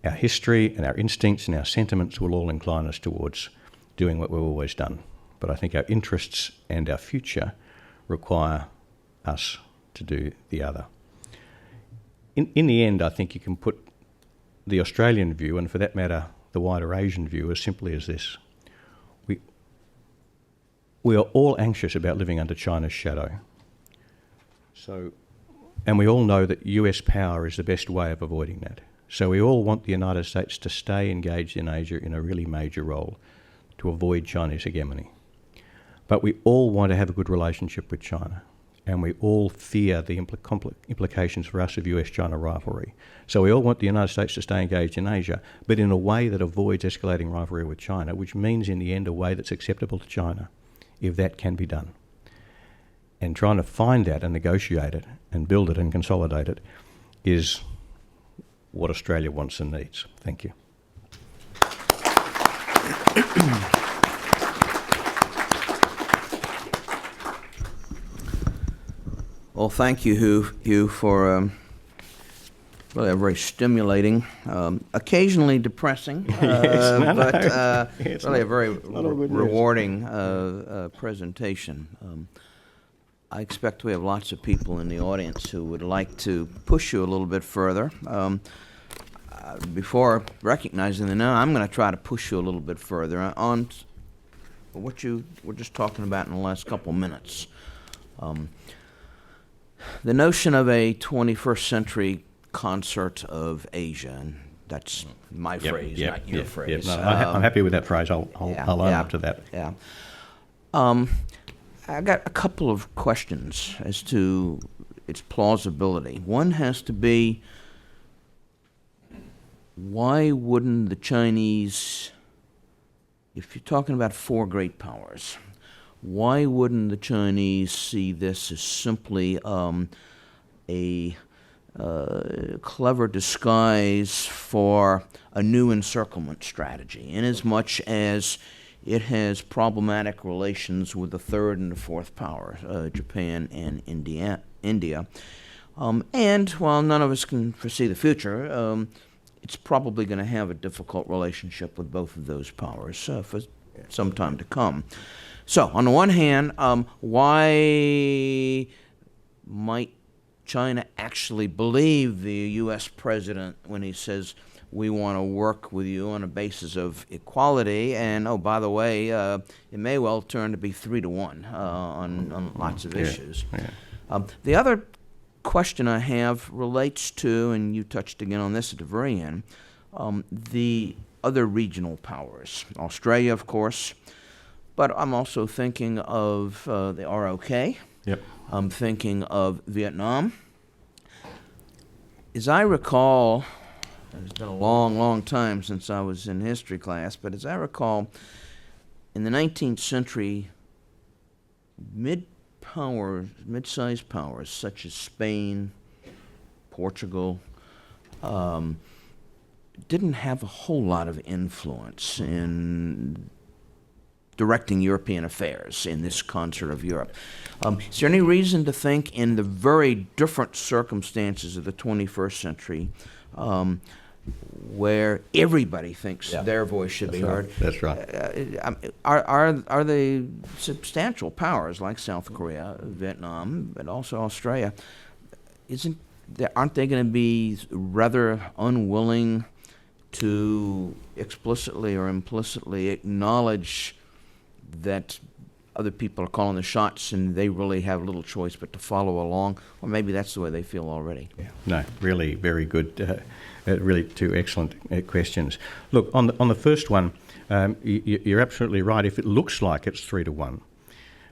Our history and our instincts and our sentiments will all incline us towards doing what we've always done. But I think our interests and our future require us to do the other. In the end, I think you can put the Australian view, and for that matter, the wider Asian view, as simply as this. We are all anxious about living under China's shadow. And we all know that US power is the best way of avoiding that. So we all want the United States to stay engaged in Asia in a really major role to avoid Chinese hegemony. But we all want to have a good relationship with China, and we all fear the implications for us of US-China rivalry. So we all want the United States to stay engaged in Asia, but in a way that avoids escalating rivalry with China, which means in the end a way that's acceptable to China, if that can be done. And trying to find that and negotiate it and build it and consolidate it is what Australia wants and needs. Thank you. Well, thank you, Hugh, for really a very stimulating, occasionally depressing, but really a very rewarding presentation. I expect we have lots of people in the audience who would like to push you a little bit further. Before recognizing the now, I'm going to try to push you a little bit further on what you were just talking about in the last couple minutes. The notion of a 21st century concert of Asia, and that's my phrase, not your phrase. No, I'm happy with that phrase. I'll own up to that. Yeah. I got a couple of questions as to its plausibility. One has to be, why wouldn't the Chinese, if you're talking about four great powers, why wouldn't the Chinese see this as simply a clever disguise for a new encirclement strategy, inasmuch as it has problematic relations with the third and the fourth power, Japan and India. And while none of us can foresee the future, it's probably going to have a difficult relationship with both of those powers for some time to come. So, on the one hand, why might China actually believe the U.S. president when he says, we want to work with you on a basis of equality, and, oh, by the way, it may well turn to be 3-1 on lots of issues. Yeah. The other question I have relates to, and you touched again on this at the very end, the other regional powers. Australia, of course, but I'm also thinking of the ROK. Yep. I'm thinking of Vietnam. As I recall, it's been a long, long time since I was in history class, but as I recall, in the 19th century, mid-sized powers such as Spain, Portugal, didn't have a whole lot of influence in directing European affairs in this concert of Europe. Is there any reason to think, in the very different circumstances of the 21st century, where everybody thinks their voice should be heard? That's right. Are they substantial powers like South Korea, Vietnam, but also Australia? Aren't they going to be rather unwilling to explicitly or implicitly acknowledge that other people are calling the shots and they really have little choice but to follow along? Or maybe that's the way they feel already. Yeah. No, really very good. Really two excellent questions. Look, on the first one, you're absolutely right. If it looks like it's 3-1,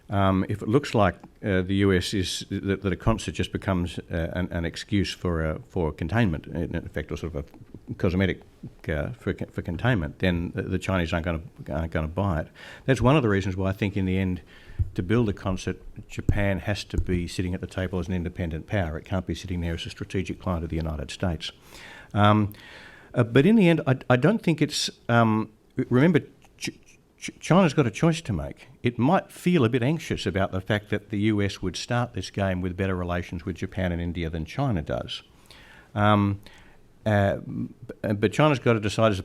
If it looks like the US is that a concert just becomes an excuse for containment, in effect, or sort of a cosmetic for containment, then the Chinese aren't going to buy it. That's one of the reasons why I think in the end, to build a concert, Japan has to be sitting at the table as an independent power. It can't be sitting there as a strategic client of the United States. But in the end, I don't think it's... remember, China's got a choice to make. It might feel a bit anxious about the fact that the US would start this game with better relations with Japan and India than China does. But China's got to decide, is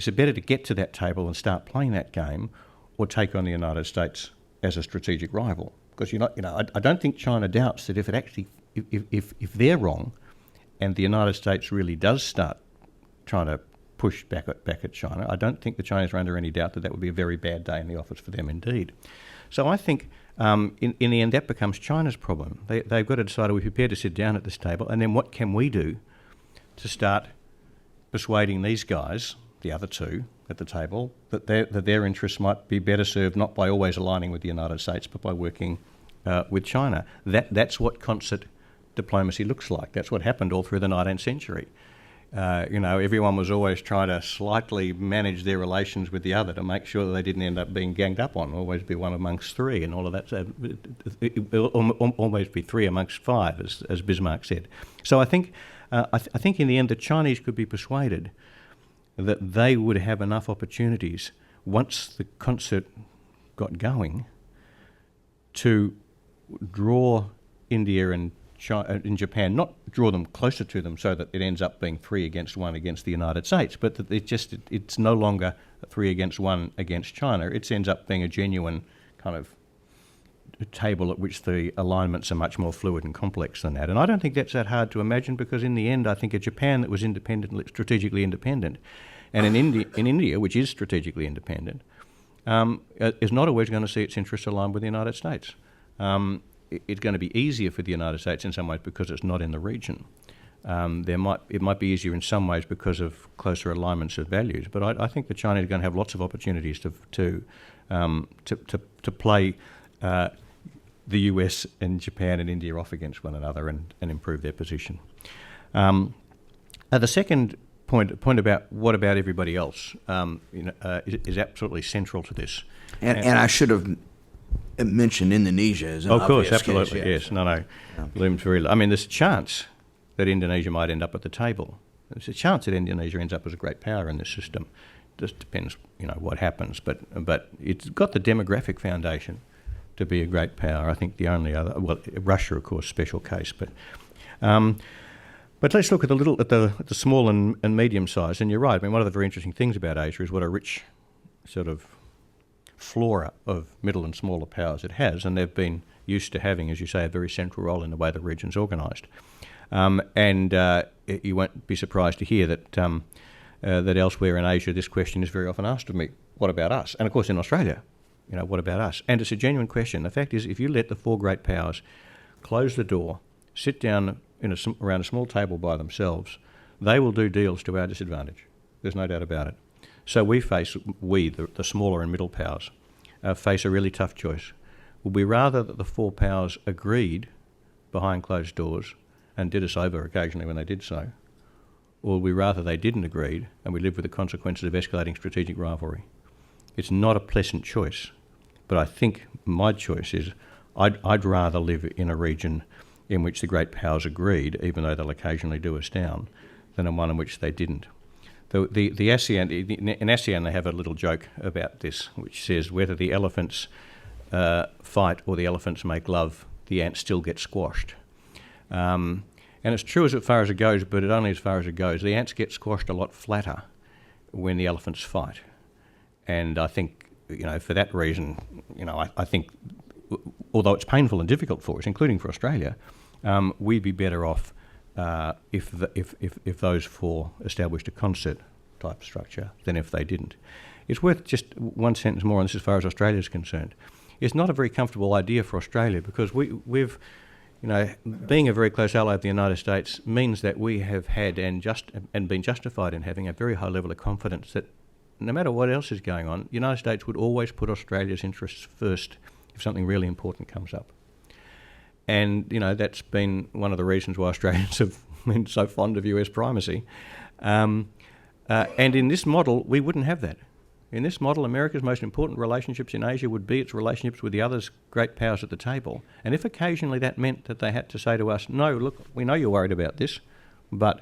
it better to get to that table and start playing that game, or take on the United States as a strategic rival? Because I don't think China doubts that if they're wrong, and the United States really does start trying to push back at China, I don't think the Chinese are under any doubt that would be a very bad day in the office for them indeed. So I think in the end that becomes China's problem. They've got to decide, are we prepared to sit down at this table, and then what can we do to start persuading these guys, the other two at the table, that their interests might be better served not by always aligning with the United States, but by working with China. That's what concert diplomacy looks like. That's what happened all through the 19th century. Everyone was always trying to slightly manage their relations with the other to make sure that they didn't end up being ganged up on, always be one amongst three and all of that. So always be three amongst five, as Bismarck said. So I think in the end the Chinese could be persuaded that they would have enough opportunities once the concert got going to draw India and in Japan, not draw them closer to them so that it ends up being 3-1 against the United States, but that it's no longer 3-1 against China. It ends up being a genuine kind of table at which the alignments are much more fluid and complex than that. And I don't think that's that hard to imagine, because in the end I think a Japan that was strategically independent, and in India, which is strategically independent, is not always going to see its interests aligned with the United States. It's going to be easier for the United States in some ways because it's not in the region. It might be easier in some ways because of closer alignments of values. But I think the Chinese are going to have lots of opportunities to play the US and Japan and India off against one another and improve their position. The second point about what about everybody else is absolutely central to this. And I should have mentioned Indonesia as an obvious of course, case, absolutely, yes. No. Looms very. I mean, there's a chance that Indonesia might end up at the table. There's a chance that Indonesia ends up as a great power in this system. Just depends, what happens. But it's got the demographic foundation to be a great power. I think the only other, Russia, of course, special case. But let's look at the small and medium size. And you're right. I mean, one of the very interesting things about Asia is what a rich sort of flora of middle and smaller powers it has, and they've been used to having, as you say, a very central role in the way the region's organised. You won't be surprised to hear that that elsewhere in Asia this question is very often asked of me, what about us? And of course in Australia, what about us? And it's a genuine question. The fact is, if you let the four great powers close the door, sit down around a small table by themselves, they will do deals to our disadvantage. There's no doubt about it. So the smaller and middle powers, face a really tough choice. Would we rather that the four powers agreed behind closed doors and did us over occasionally when they did so, or would we rather they didn't agree and we lived with the consequences of escalating strategic rivalry? It's not a pleasant choice, but I think my choice is I'd rather live in a region in which the great powers agreed, even though they'll occasionally do us down, than in one in which they didn't. The ASEAN, in ASEAN they have a little joke about this, which says whether the elephants fight or the elephants make love, the ants still get squashed. And it's true as far as it goes, but only as far as it goes. The ants get squashed a lot flatter when the elephants fight. And I think, for that reason, I think, although it's painful and difficult for us, including for Australia, we'd be better off if those four established a concert type structure than if they didn't. It's worth just one sentence more on this as far as Australia is concerned. It's not a very comfortable idea for Australia because we've being a very close ally of the United States means that we have had and been justified in having a very high level of confidence that no matter what else is going on, the United States would always put Australia's interests first if something really important comes up. And, that's been one of the reasons why Australians have been so fond of US primacy. And in this model, we wouldn't have that. In this model, America's most important relationships in Asia would be its relationships with the other great powers at the table. And if occasionally that meant that they had to say to us, no, look, we know you're worried about this, but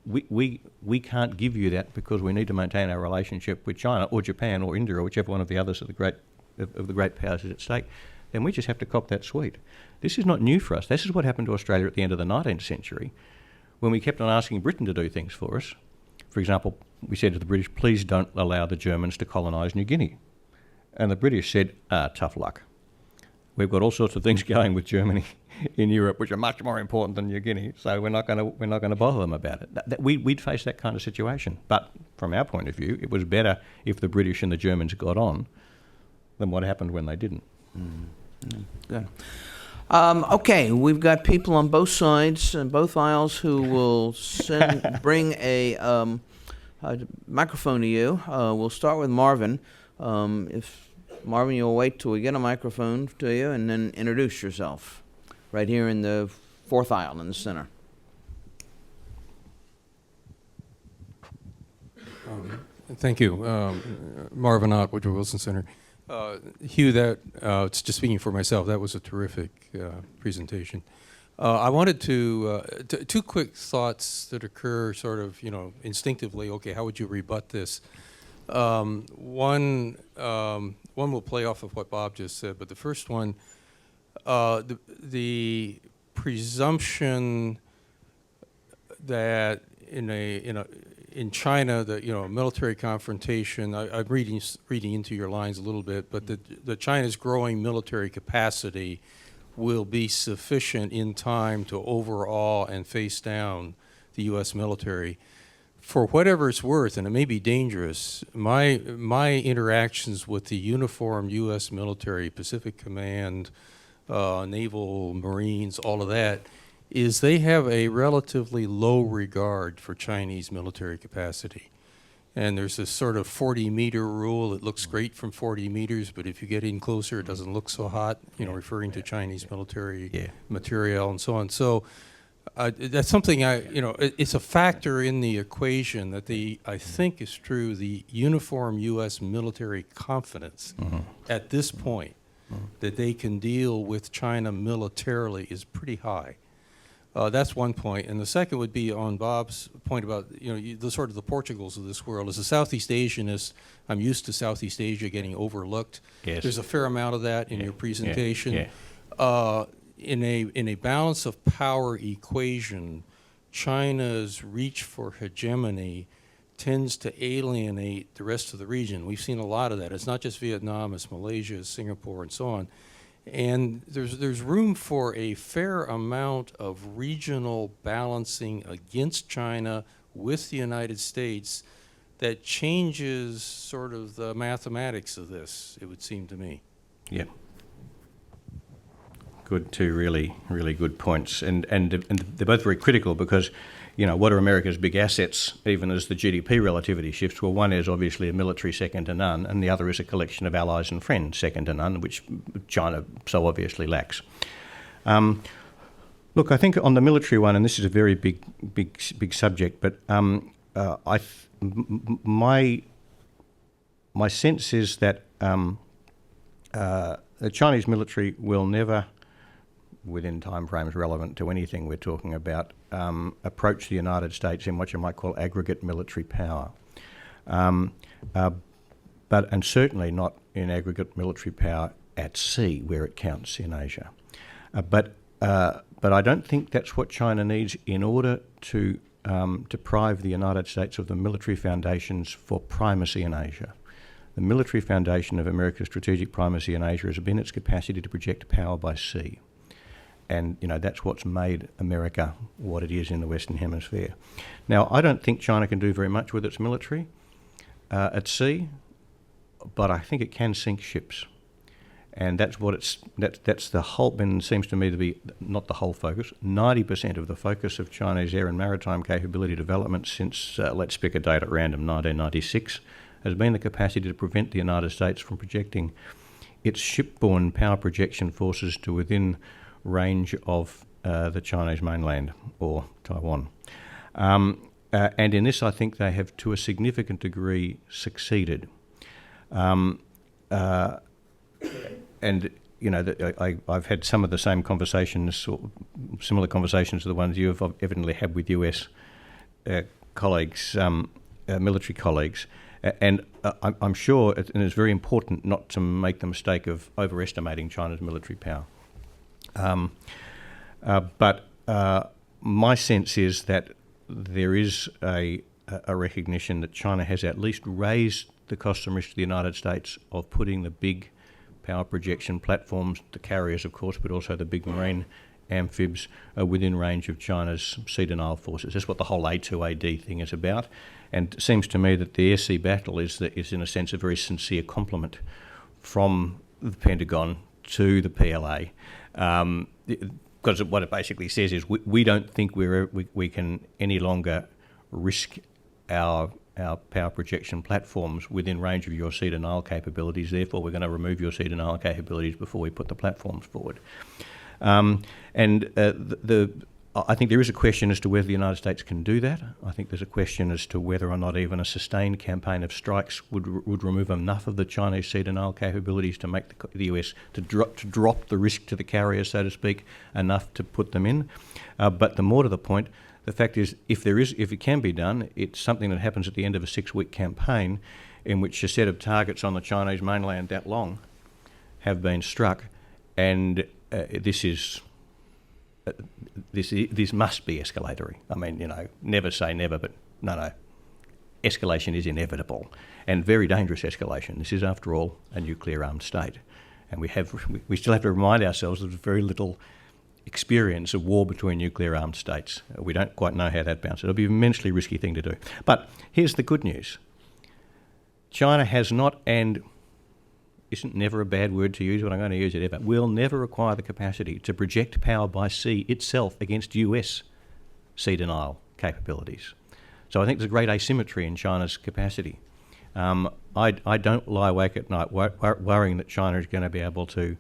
we can't give you that because we need to maintain our relationship with China or Japan or India or whichever one of the others of the great powers is at stake, then we just have to cop that sweet. This is not new for us. This is what happened to Australia at the end of the 19th century when we kept on asking Britain to do things for us. For example, we said to the British, please don't allow the Germans to colonise New Guinea. And the British said, tough luck. We've got all sorts of things going with Germany in Europe which are much more important than New Guinea, so we're not going to bother them about it. We'd face that kind of situation. But from our point of view, it was better if the British and the Germans got on than what happened when they didn't. Good. Okay, we've got people on both sides and both aisles who will bring a microphone to you. We'll start with Marvin. If Marvin, you'll wait till we get a microphone to you and then introduce yourself. Right here in the fourth aisle in the center. Thank you. Marvin Ott, Woodrow Wilson Center. Hugh, it's just speaking for myself, that was a terrific presentation. I wanted two quick thoughts that occur sort of, instinctively. Okay, how would you rebut this? One will play off of what Bob just said, but the first one, the presumption that in China, that military confrontation. I'm reading into your lines a little bit, but that China's growing military capacity will be sufficient in time to overawe and face down the U.S. military. For whatever it's worth, and it may be dangerous, my interactions with the uniformed U.S. military, Pacific Command, Naval, Marines, all of that, is they have a relatively low regard for Chinese military capacity. And there's this sort of 40-meter rule. It looks great from 40 meters, but if you get in closer, it doesn't look so hot, referring to Chinese military materiel and so on. So that's something it's a factor in the equation that I think is true. The uniform U.S. military confidence at this point that they can deal with China militarily is pretty high. That's one point. And the second would be on Bob's point about, the sort of the Portugals of this world. As a Southeast Asianist, I'm used to Southeast Asia getting overlooked. Yes. There's a fair amount of that in your presentation. In a balance of power equation, China's reach for hegemony tends to alienate the rest of the region. We've seen a lot of that. It's not just Vietnam, it's Malaysia, Singapore, and so on. And there's room for a fair amount of regional balancing against China with the United States that changes sort of the mathematics of this, it would seem to me. Yeah. Good, two really, really good points. And they're both very critical because, what are America's big assets, even as the GDP relativity shifts? Well, one is obviously a military second to none, and the other is a collection of allies and friends second to none, which China so obviously lacks. Look, I think on the military one, and this is a very big subject, but my sense is that the Chinese military will never, within timeframes relevant to anything we're talking about, approach the United States in what you might call aggregate military power. And certainly not in aggregate military power at sea, where it counts in Asia. But I don't think that's what China needs in order to deprive the United States of the military foundations for primacy in Asia. The military foundation of America's strategic primacy in Asia has been its capacity to project power by sea. And, that's what's made America what it is in the Western Hemisphere. Now, I don't think China can do very much with its military at sea, but I think it can sink ships. And that's the whole, and seems to me to be not the whole focus. 90% of the focus of Chinese air and maritime capability development since, let's pick a date at random, 1996, has been the capacity to prevent the United States from projecting its shipborne power projection forces to within range of the Chinese mainland or Taiwan. And in this, I think they have, to a significant degree, succeeded. And, you know, I've had some of the same conversations, or similar conversations to the ones you have evidently had with US colleagues, military colleagues. And I'm sure, and it's very important not to make the mistake of overestimating China's military power. But my sense is that there is a recognition that China has at least raised the cost and risk to the United States of putting the big power projection platforms, the carriers of course, but also the big marine amphibs within range of China's sea denial forces. That's what the whole A2AD thing is about. And it seems to me that the air sea battle is in a sense a very sincere compliment from the Pentagon to the PLA. Because what it basically says is we don't think we can any longer risk our power projection platforms within range of your sea denial capabilities. Therefore, we're going to remove your sea denial capabilities before we put the platforms forward. I think there is a question as to whether the United States can do that. I think there's a question as to whether or not even a sustained campaign of strikes would remove enough of the Chinese sea denial capabilities to make the US to drop the risk to the carriers, so to speak, enough to put them in. But the more to the point, the fact is, if it can be done, it's something that happens at the end of a 6-week campaign in which a set of targets on the Chinese mainland that long have been struck, and this must be escalatory. I mean, you know, never say never, but no. Escalation is inevitable, and very dangerous escalation. This is, after all, a nuclear-armed state, and we still have to remind ourselves that there's very little experience of war between nuclear-armed states. We don't quite know how that bounces. It'll be an immensely risky thing to do. But here's the good news. China has not, and isn't never a bad word to use, but I'm going to use it ever, will never acquire the capacity to project power by sea itself against US sea denial capabilities. So I think there's a great asymmetry in China's capacity. I don't lie awake at night worrying that China is going to be able to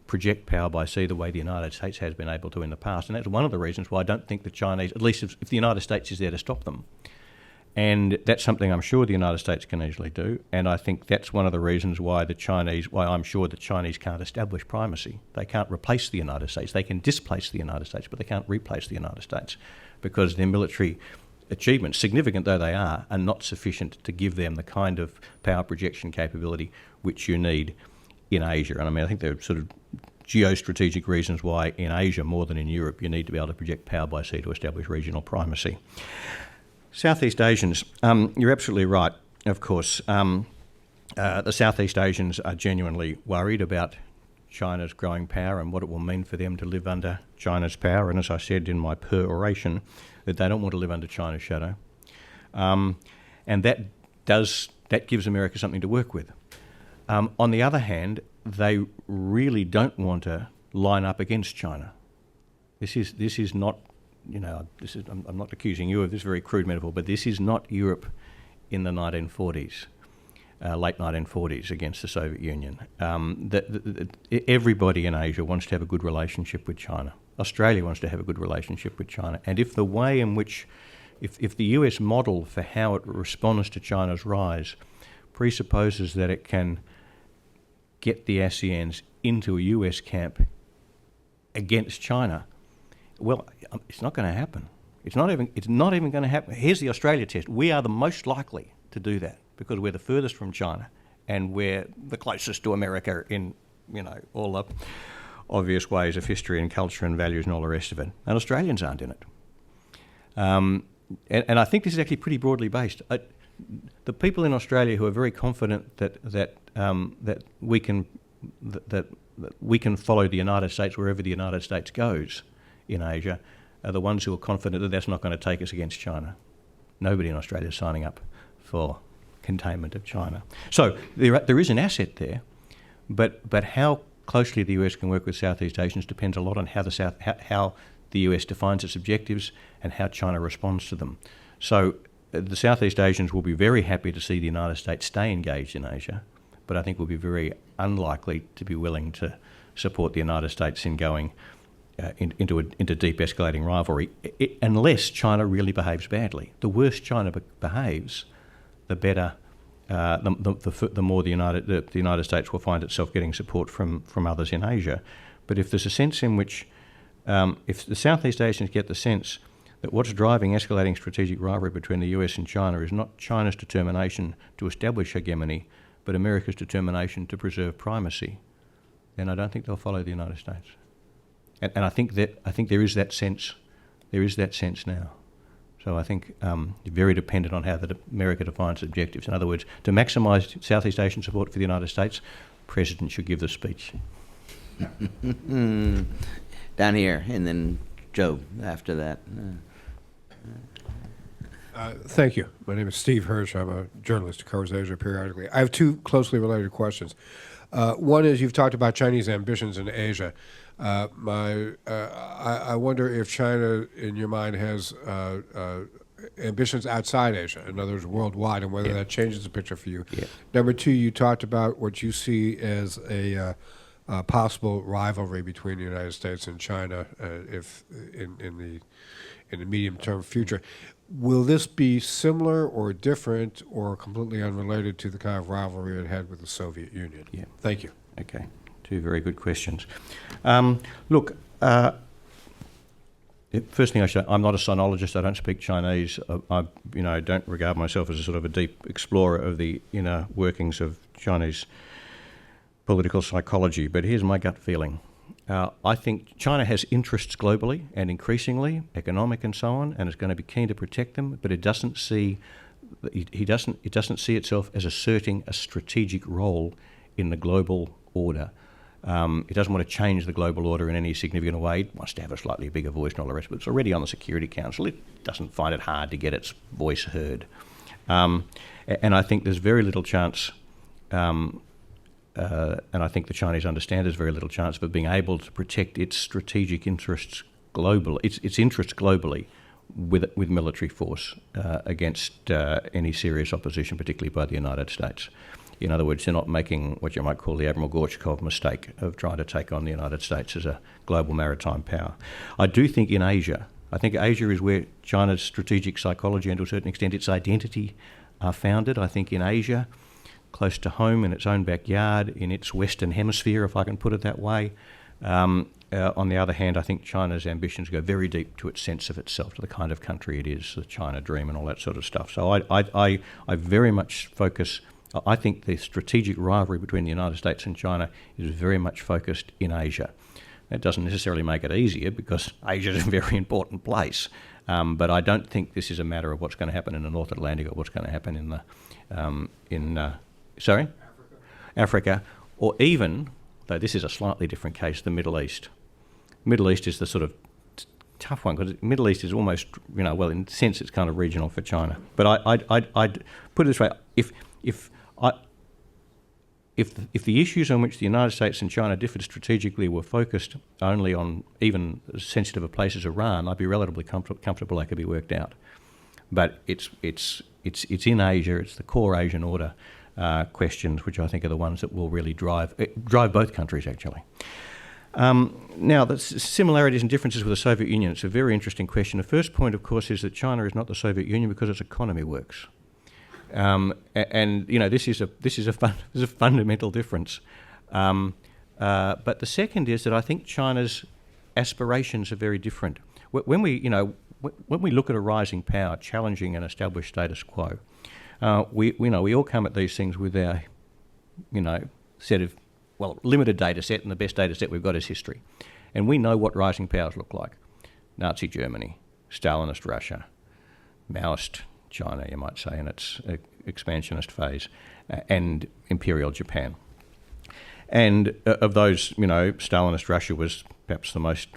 project power by sea the way the United States has been able to in the past. And that's one of the reasons why I don't think the Chinese, at least if the United States is there to stop them, and that's something I'm sure the United States can easily do. And I think that's one of the reasons why I'm sure the Chinese can't establish primacy. They can't replace the United States. They can displace the United States, but they can't replace the United States because their military achievements, significant though they are not sufficient to give them the kind of power projection capability which you need in Asia. And I mean, I think there are sort of geostrategic reasons why in Asia, more than in Europe, you need to be able to project power by sea to establish regional primacy. Southeast Asians, you're absolutely right, of course. The Southeast Asians are genuinely worried about China's growing power and what it will mean for them to live under China's power. And as I said in my peroration, that they don't want to live under China's shadow. And that gives America something to work with. On the other hand, they really don't want to line up against China. This is not, you know, I'm not accusing you of this very crude metaphor, but this is not Europe in the 1940s, late 1940s against the Soviet Union. Everybody in Asia wants to have a good relationship with China. Australia wants to have a good relationship with China. And if the way in which, if the US model for how it responds to China's rise presupposes that it can get the ASEANs into a US camp against China, well, it's not going to happen. It's not even going to happen. Here's the Australia test. We are the most likely to do that because we're the furthest from China and we're the closest to America in, you know, all the obvious ways of history and culture and values and all the rest of it. And Australians aren't in it. And I think this is actually pretty broadly based. The people in Australia who are very confident that we can follow the United States wherever the United States goes in Asia are the ones who are confident that that's not going to take us against China. Nobody in Australia is signing up for containment of China. So there is an asset there, but how closely the US can work with Southeast Asians depends a lot on how the US defines its objectives and how China responds to them. So the Southeast Asians will be very happy to see the United States stay engaged in Asia, but I think will be very unlikely to be willing to support the United States in going into deep escalating rivalry, unless China really behaves badly. The worse China behaves, the better, the more the United States will find itself getting support from others in Asia. But if there's a sense in which, if the Southeast Asians get the sense that what's driving escalating strategic rivalry between the US and China is not China's determination to establish hegemony, but America's determination to preserve primacy, then I don't think they'll follow the United States. And I think there is that sense. There is that sense now. So I think very dependent on how America defines objectives. In other words, to maximise Southeast Asian support for the United States, the President should give the speech. Down here, and then Joe after that. Thank you. My name is Steve Hirsch. I'm a journalist who covers Asia periodically. I have two closely related questions. One is, you've talked about Chinese ambitions in Asia. I wonder if China, in your mind, has ambitions outside Asia, in other words, worldwide, and whether that changes the picture for you. Number two, you talked about what you see as a possible rivalry between the United States and China if in the medium-term future. Will this be similar or different or completely unrelated to the kind of rivalry it had with the Soviet Union? Yeah. Thank you. Okay, two very good questions. Look, first thing I should, I'm not a sinologist. I don't speak Chinese. I don't regard myself as a sort of a deep explorer of the inner workings of Chinese political psychology. But here's my gut feeling. I think China has interests globally and increasingly, economic and so on, and is going to be keen to protect them. But it doesn't see it doesn't see itself as asserting a strategic role in the global order. It doesn't want to change the global order in any significant way. It wants to have a slightly bigger voice and all the rest, but it's already on the Security Council. It doesn't find it hard to get its voice heard. And I think there's very little chance, and I think the Chinese understand there's very little chance of being able to protect its strategic interests globally, its interests globally, with military force against any serious opposition, particularly by the United States. In other words, they're not making what you might call the Admiral Gorchakov mistake of trying to take on the United States as a global maritime power. I do think in Asia, I think Asia is where China's strategic psychology and to a certain extent its identity are founded. I think in Asia, close to home, in its own backyard, in its Western Hemisphere, if I can put it that way. On the other hand, I think China's ambitions go very deep to its sense of itself, to the kind of country it is, the China dream and all that sort of stuff. So I very much focus... I think the strategic rivalry between the United States and China is very much focused in Asia. That doesn't necessarily make it easier because Asia is a very important place. But I don't think this is a matter of what's going to happen in the North Atlantic or what's going to happen in the Africa, or even, though this is a slightly different case, the Middle East. Middle East is the sort of tough one because Middle East is almost, well, in a sense, it's kind of regional for China. But I'd put it this way: if the issues on which the United States and China differed strategically were focused only on even as sensitive a place as Iran, I'd be relatively comfortable they could be worked out. But it's in Asia, it's the core Asian order questions which I think are the ones that will really drive both countries actually. Now, the similarities and differences with the Soviet Union, it's a very interesting question. The first point, of course, is that China is not the Soviet Union because its economy works. This is a fundamental difference. But the second is that I think China's aspirations are very different. When we look at a rising power challenging an established status quo, we all come at these things with our set of limited data set, and the best data set we've got is history, and we know what rising powers look like: Nazi Germany, Stalinist Russia, Maoist China, you might say, in its expansionist phase, and Imperial Japan. And of those, Stalinist Russia was perhaps the most,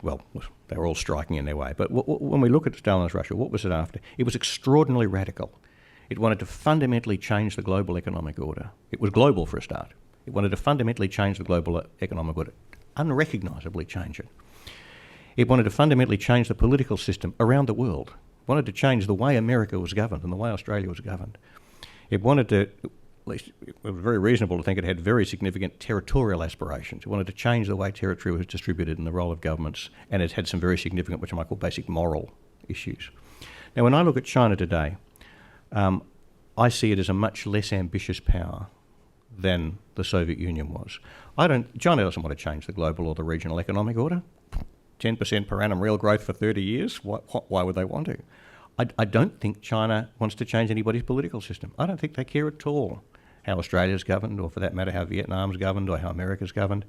they were all striking in their way. But when we look at Stalinist Russia, what was it after? It was extraordinarily radical. It wanted to fundamentally change the global economic order. It was global for a start. It wanted to fundamentally change the global economic order, unrecognisably change it. It wanted to fundamentally change the political system around the world. It wanted to change the way America was governed and the way Australia was governed. It wanted to least it was very reasonable to think it had very significant territorial aspirations. It wanted to change the way territory was distributed and the role of governments, and it had some very significant, which I might call basic moral issues. Now, when I look at China today, I see it as a much less ambitious power than the Soviet Union was. China doesn't want to change the global or the regional economic order. 10% per annum real growth for 30 years, why would they want to? I don't think China wants to change anybody's political system. I don't think they care at all how Australia's governed, or for that matter, how Vietnam's governed, or how America's governed.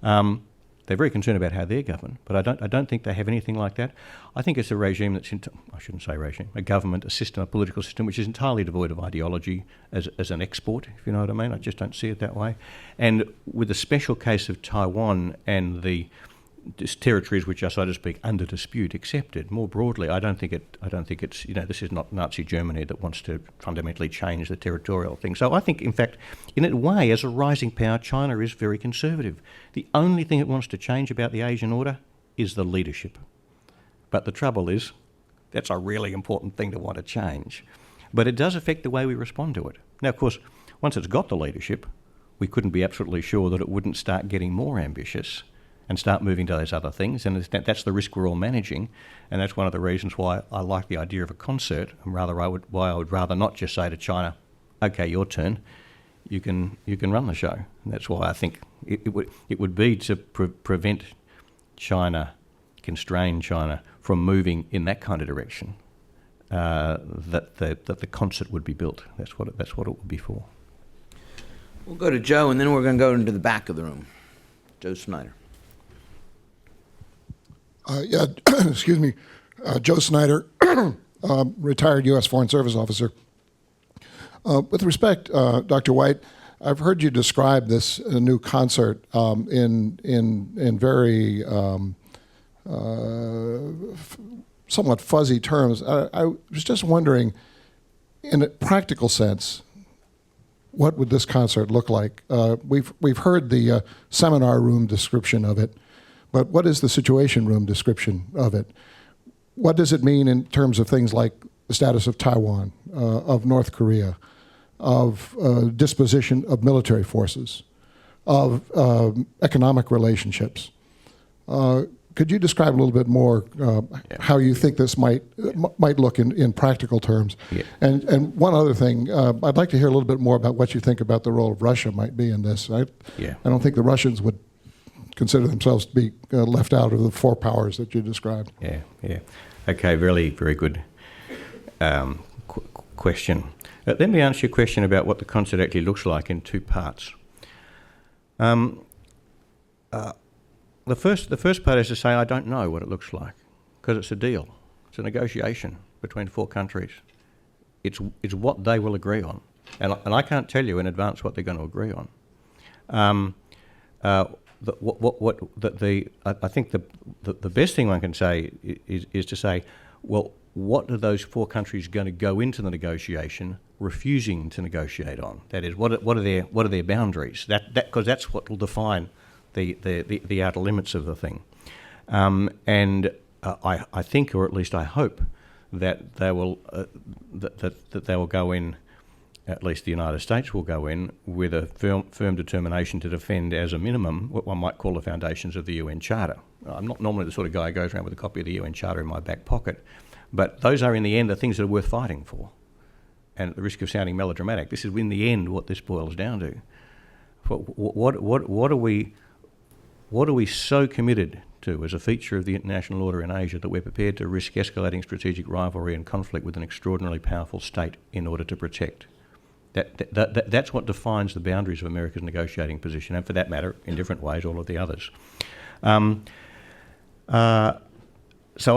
They're very concerned about how they're governed, but I don't think they have anything like that. I think it's a regime that's, I shouldn't say regime, a government, a system, a political system, which is entirely devoid of ideology as an export, if you know what I mean. I just don't see it that way. And with the special case of Taiwan and the territories which are, so to speak, under dispute, accepted more broadly, I don't think it's this is not Nazi Germany that wants to fundamentally change the territorial thing. So I think, in fact, in a way, as a rising power, China is very conservative. The only thing it wants to change about the Asian order is the leadership. But the trouble is, that's a really important thing to want to change. But it does affect the way we respond to it. Now, of course, once it's got the leadership, we couldn't be absolutely sure that it wouldn't start getting more ambitious and start moving to those other things, and that's the risk we're all managing, and that's one of the reasons why I like the idea of a concert, and why I would rather not just say to China, "Okay, your turn, you can run the show." And that's why I think it would be to prevent China, constrain China from moving in that kind of direction, that the concert would be built. That's what it would be for. We'll go to Joe, and then we're going to go into the back of the room. Joe Snyder. Excuse me, Joe Snyder, retired U.S. Foreign Service officer. With respect, Dr. White, I've heard you describe this new concert in very somewhat fuzzy terms. I was just wondering, in a practical sense, what would this concert look like? We've heard the seminar room description of it. But what is the situation room description of it? What does it mean in terms of things like the status of Taiwan, of North Korea, of disposition of military forces, of economic relationships? Could you describe a little bit more how you think this might look in practical terms? Yeah. And one other thing, I'd like to hear a little bit more about what you think about the role of Russia might be in this. I don't think the Russians would consider themselves to be left out of the four powers that you described. Yeah. Okay, very, very good question. Let me answer your question about what the concert actually looks like in two parts. The first part is to say I don't know what it looks like, because it's a deal. It's a negotiation between four countries. It's what they will agree on, and I can't tell you in advance what they're going to agree on. I think the best thing one can say is to say, well, what are those four countries going to go into the negotiation refusing to negotiate on? That is, what are their boundaries? Because that's what will define the outer limits of the thing. I think, or at least I hope, that they will that they will go in. At least the United States will go in with a firm determination to defend, as a minimum, what one might call the foundations of the UN Charter. I'm not normally the sort of guy who goes around with a copy of the UN Charter in my back pocket, but those are, in the end, the things that are worth fighting for. And at the risk of sounding melodramatic, this is, in the end, what this boils down to. What are we so committed to as a feature of the international order in Asia that we're prepared to risk escalating strategic rivalry and conflict with an extraordinarily powerful state in order to protect? That's what defines the boundaries of America's negotiating position, and for that matter, in different ways, all of the others. So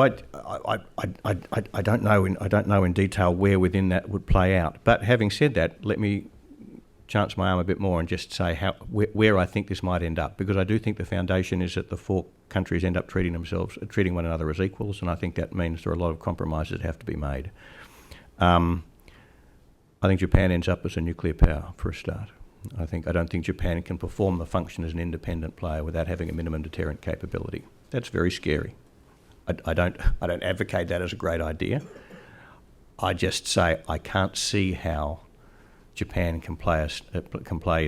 I don't know in detail where within that would play out. But having said that, let me chance my arm a bit more and just say where I think this might end up, because I do think the foundation is that the four countries end up treating one another as equals, and I think that means there are a lot of compromises that have to be made. I think Japan ends up as a nuclear power for a start. I don't think Japan can perform the function as an independent player without having a minimum deterrent capability. That's very scary. I don't advocate that as a great idea. I just say I can't see how Japan can play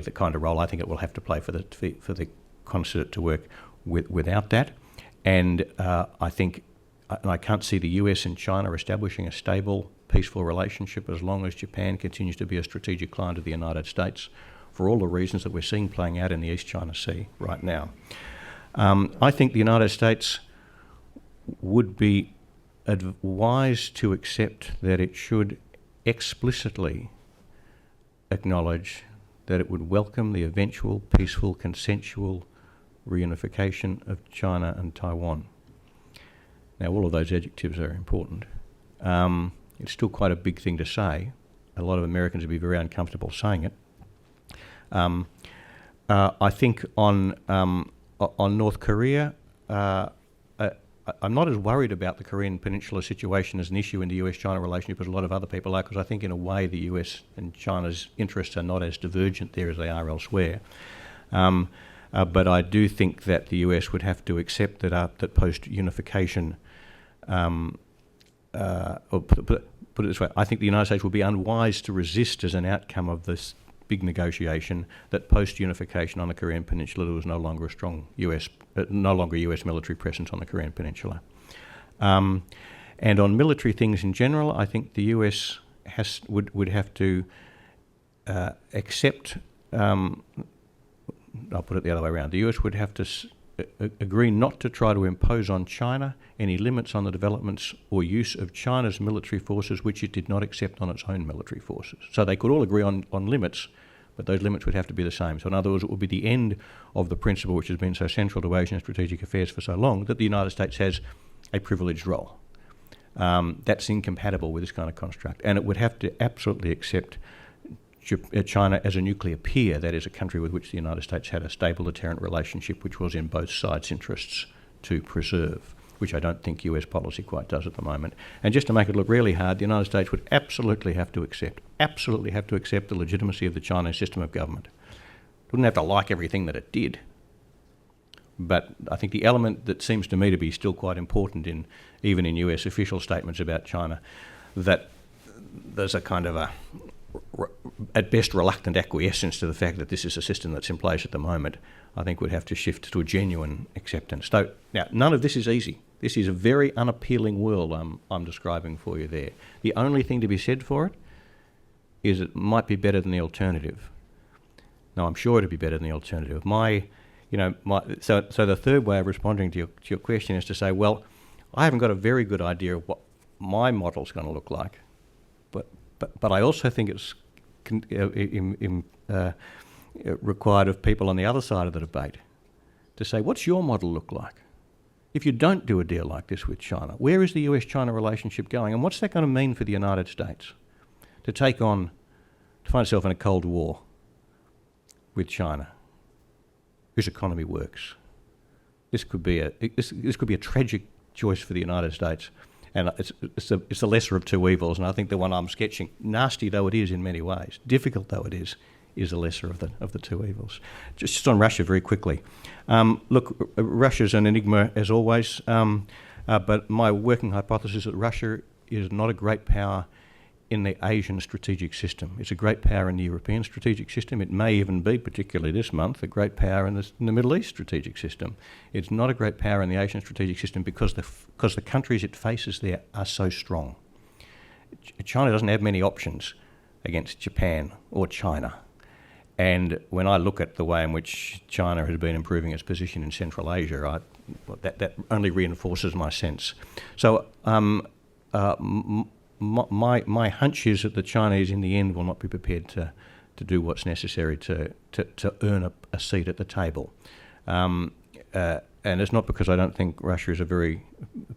the kind of role I think it will have to play for the concert to work without that. And I think, and I can't see the US and China establishing a stable, peaceful relationship as long as Japan continues to be a strategic client of the United States, for all the reasons that we're seeing playing out in the East China Sea right now. I think the United States would be wise to accept that it should explicitly acknowledge that it would welcome the eventual peaceful, consensual reunification of China and Taiwan. Now, all of those adjectives are important. It's still quite a big thing to say. A lot of Americans would be very uncomfortable saying it. I think on North Korea, I'm not as worried about the Korean Peninsula situation as an issue in the US-China relationship as a lot of other people are, because I think in a way the US and China's interests are not as divergent there as they are elsewhere. But I do think that the US would have to accept that post-unification, or put it this way, I think the United States would be unwise to resist as an outcome of this big negotiation that post-unification on the Korean Peninsula there was no longer a strong US military presence on the Korean Peninsula. And on military things in general, I think the US would have to accept. I'll put it the other way around. The US would have to agree not to try to impose on China any limits on the developments or use of China's military forces which it did not accept on its own military forces. So they could all agree on limits, but those limits would have to be the same. So in other words, it would be the end of the principle which has been so central to Asian strategic affairs for so long, that the United States has a privileged role. That's incompatible with this kind of construct. And it would have to absolutely accept China as a nuclear peer, that is, a country with which the United States had a stable deterrent relationship which was in both sides' interests to preserve, which I don't think US policy quite does at the moment. And just to make it look really hard, the United States would absolutely have to accept the legitimacy of the Chinese system of government. It wouldn't have to like everything that it did. But I think the element that seems to me to be still quite important even in US official statements about China, that there's a kind of at best reluctant acquiescence to the fact that this is a system that's in place at the moment, I think would have to shift to a genuine acceptance. So now, none of this is easy. This is a very unappealing world I'm describing for you there. The only thing to be said for it is it might be better than the alternative. Now, I'm sure it'd be better than the alternative. So the third way of responding to your question is to say, well, I haven't got a very good idea of what my model's going to look like, but I also think it's required of people on the other side of the debate to say, what's your model look like? If you don't do a deal like this with China, where is the US-China relationship going? And what's that going to mean for the United States to find itself in a Cold War with China, whose economy works? This could be a tragic choice for the United States. And it's the lesser of two evils, and I think the one I'm sketching, nasty though it is in many ways, difficult though it is the lesser of the two evils. Just on Russia very quickly. Look, Russia's an enigma as always, but my working hypothesis is that Russia is not a great power in the Asian strategic system. It's a great power in the European strategic system. It may even be, particularly this month, a great power in the Middle East strategic system. It's not a great power in the Asian strategic system because the countries it faces there are so strong. China doesn't have many options against Japan or China. And when I look at the way in which China has been improving its position in Central Asia, that only reinforces my sense. So my hunch is that the Chinese, in the end, will not be prepared to do what's necessary to earn a seat at the table. And it's not because I don't think Russia is a very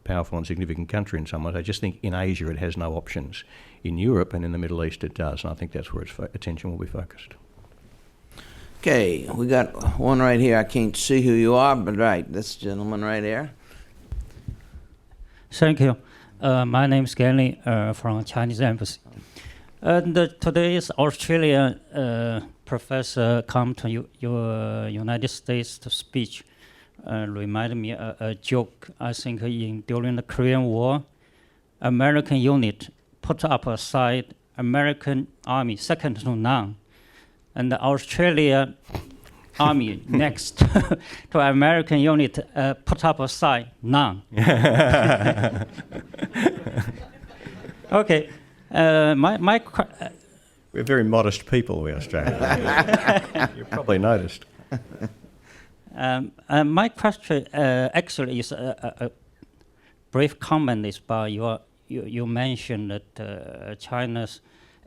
powerful and significant country in some ways. I just think in Asia it has no options. In Europe and in the Middle East it does, and I think that's where its attention will be focused. Okay, we got one right here. I can't see who you are, but right, this gentleman right there. Thank you. My name is Stanley from Chinese Embassy. And today's Australian professor come to your United States to speech. Reminded me a joke. I think during the Korean War, American unit put up a side American army second to none, and the Australia army next to American unit put up a sign, none. Okay, We're very modest people, we Australians. You've probably noticed. my question actually is a brief comment is about you mentioned that China's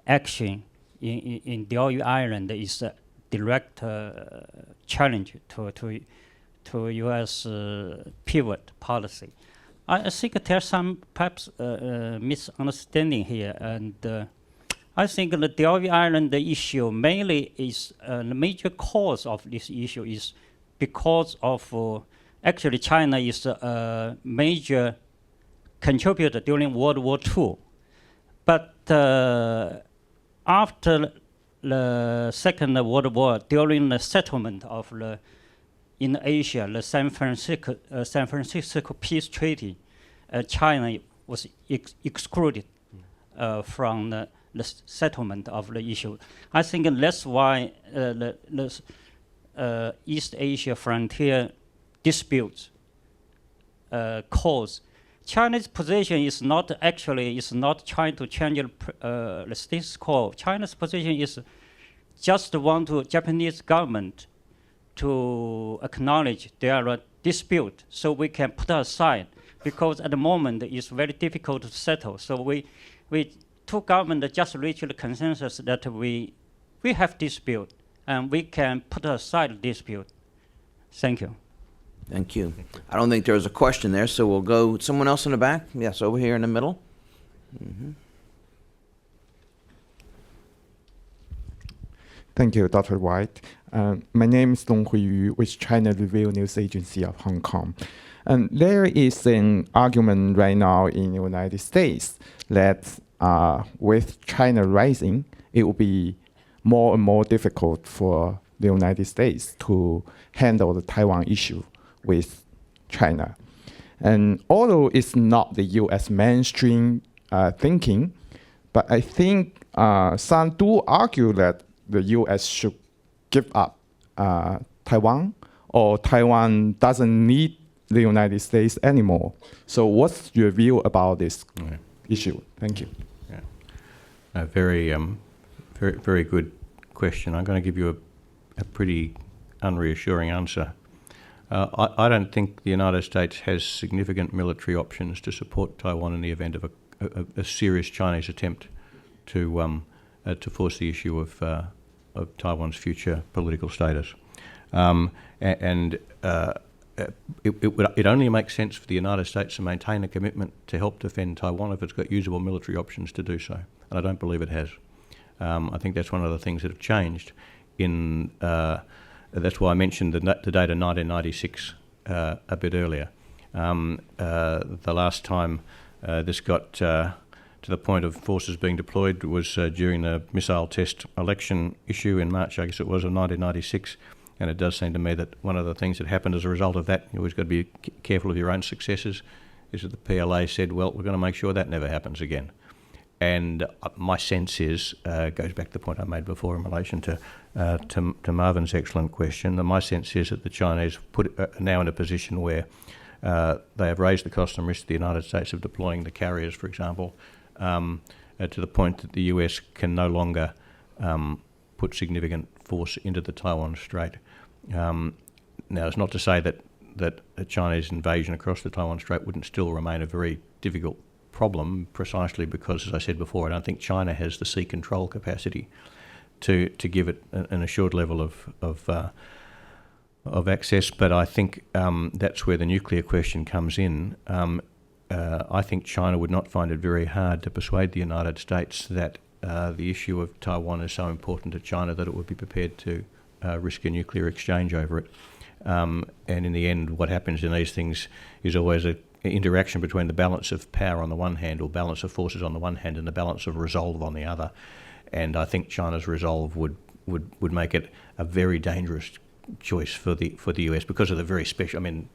action in Diaoyu Island is a direct challenge to U.S. pivot policy. I think there's some perhaps misunderstanding here, and I think the Diaoyu Island issue mainly is the major cause of this issue is because of actually China is a major contributor during World War II, but after the Second World War, during the settlement of in Asia, the San Francisco Peace Treaty, China was excluded from the settlement of the issue. I think that's why the East Asia frontier disputes cause. China's position is not trying to change the status quo. China's position is just want to Japanese government to acknowledge there are dispute, so we can put aside, because at the moment it's very difficult to settle. So we two government just reached the consensus that we have dispute and we can put aside dispute. Thank you. Thank you. I don't think there was a question there, so we'll go, someone else in the back? Yes, over here in the middle. Thank you, Dr. White. My name is Dong Hui with China Review News Agency of Hong Kong. There is an argument right now in the United States that with China rising, it will be more and more difficult for the United States to handle the Taiwan issue with China. And although it's not the US mainstream thinking, but I think some do argue that the US should give up Taiwan, or Taiwan doesn't need the United States anymore. So what's your view about this issue? Thank you. Yeah. A very good question. I'm going to give you a pretty unreassuring answer. I don't think the United States has significant military options to support Taiwan in the event of a serious Chinese attempt to force the issue of Taiwan's future political status. It only makes sense for the United States to maintain a commitment to help defend Taiwan if it's got usable military options to do so. And I don't believe it has. I think that's one of the things that have changed. That's why I mentioned the date of 1996 a bit earlier. The last time this got to the point of forces being deployed was during the missile test election issue in March, I guess it was, of 1996. And it does seem to me that one of the things that happened as a result of that, you always got to be careful of your own successes, is that the PLA said, well, we're going to make sure that never happens again. And my sense is, goes back to the point I made before in relation to Marvin's excellent question, that my sense is that the Chinese are now in a position where they have raised the cost and risk to the United States of deploying the carriers, for example, to the point that the US can no longer put significant force into the Taiwan Strait. Now, it's not to say that a Chinese invasion across the Taiwan Strait wouldn't still remain a very difficult problem, precisely because, as I said before, I don't think China has the sea control capacity to give it an assured level of access. But I think that's where the nuclear question comes in. I think China would not find it very hard to persuade the United States that the issue of Taiwan is so important to China that it would be prepared to risk a nuclear exchange over it. And in the end, what happens in these things is always an interaction between the balance of power on the one hand, or balance of forces on the one hand, and the balance of resolve on the other. And I think China's resolve would make it a very dangerous choice for the US because of the very special. I mean,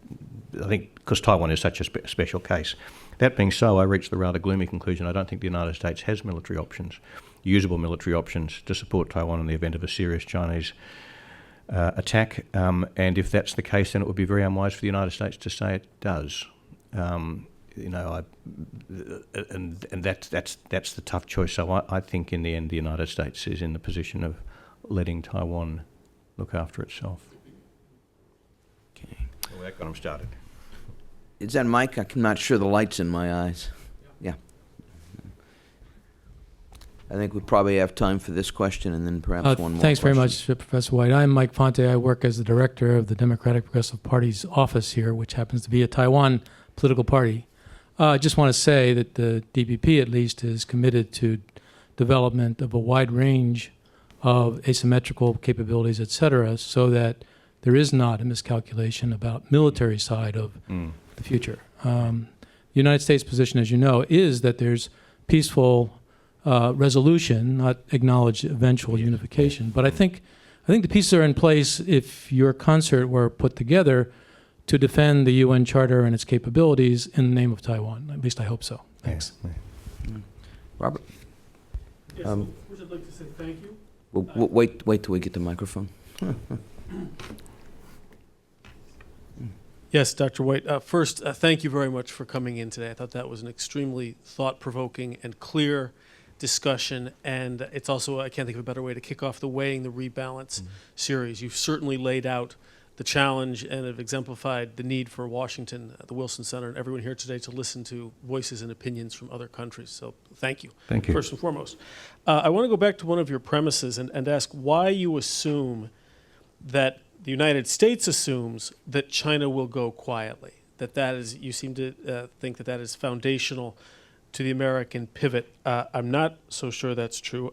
I think because Taiwan is such a special case. That being so, I reached the rather gloomy conclusion I don't think the United States has military options. usable military options to support Taiwan in the event of a serious Chinese attack. And if that's the case, then it would be very unwise for the United States to say it does. And that's the tough choice. So I think in the end, the United States is in the position of letting Taiwan look after itself. Okay. Well, that got them started. Is that Mike? I'm not sure the light's in my eyes. Yeah. I think we probably have time for this question and then perhaps one more Thanks very question. much, Professor White. I'm Mike Fonte. I work as the director of the Democratic Progressive Party's office here, which happens to be a Taiwan political party. I just want to say that the DPP, at least, is committed to development of a wide range of asymmetrical capabilities, et cetera, so that there is not a miscalculation about military side of the future. The United States position, as you know, is that there's peaceful resolution, not acknowledged eventual unification. But I think the pieces are in place if your concert were put together to defend the UN Charter and its capabilities in the name of Taiwan. At least I hope so. Thanks. Yeah. Robert? Yes, first I'd like to say thank you. We'll wait till we get the microphone. Yes, Dr. White. First, thank you very much for coming in today. I thought that was an extremely thought-provoking and clear discussion, and it's also, I can't think of a better way to kick off the Weighing the Rebalance series. You've certainly laid out the challenge and have exemplified the need for Washington, the Wilson Center, and everyone here today to listen to voices and opinions from other countries. So thank you. Thank you. First and foremost. I want to go back to one of your premises and ask why you assume that the United States assumes that China will go quietly, that is, you seem to think that is foundational to the American pivot. I'm not so sure that's true.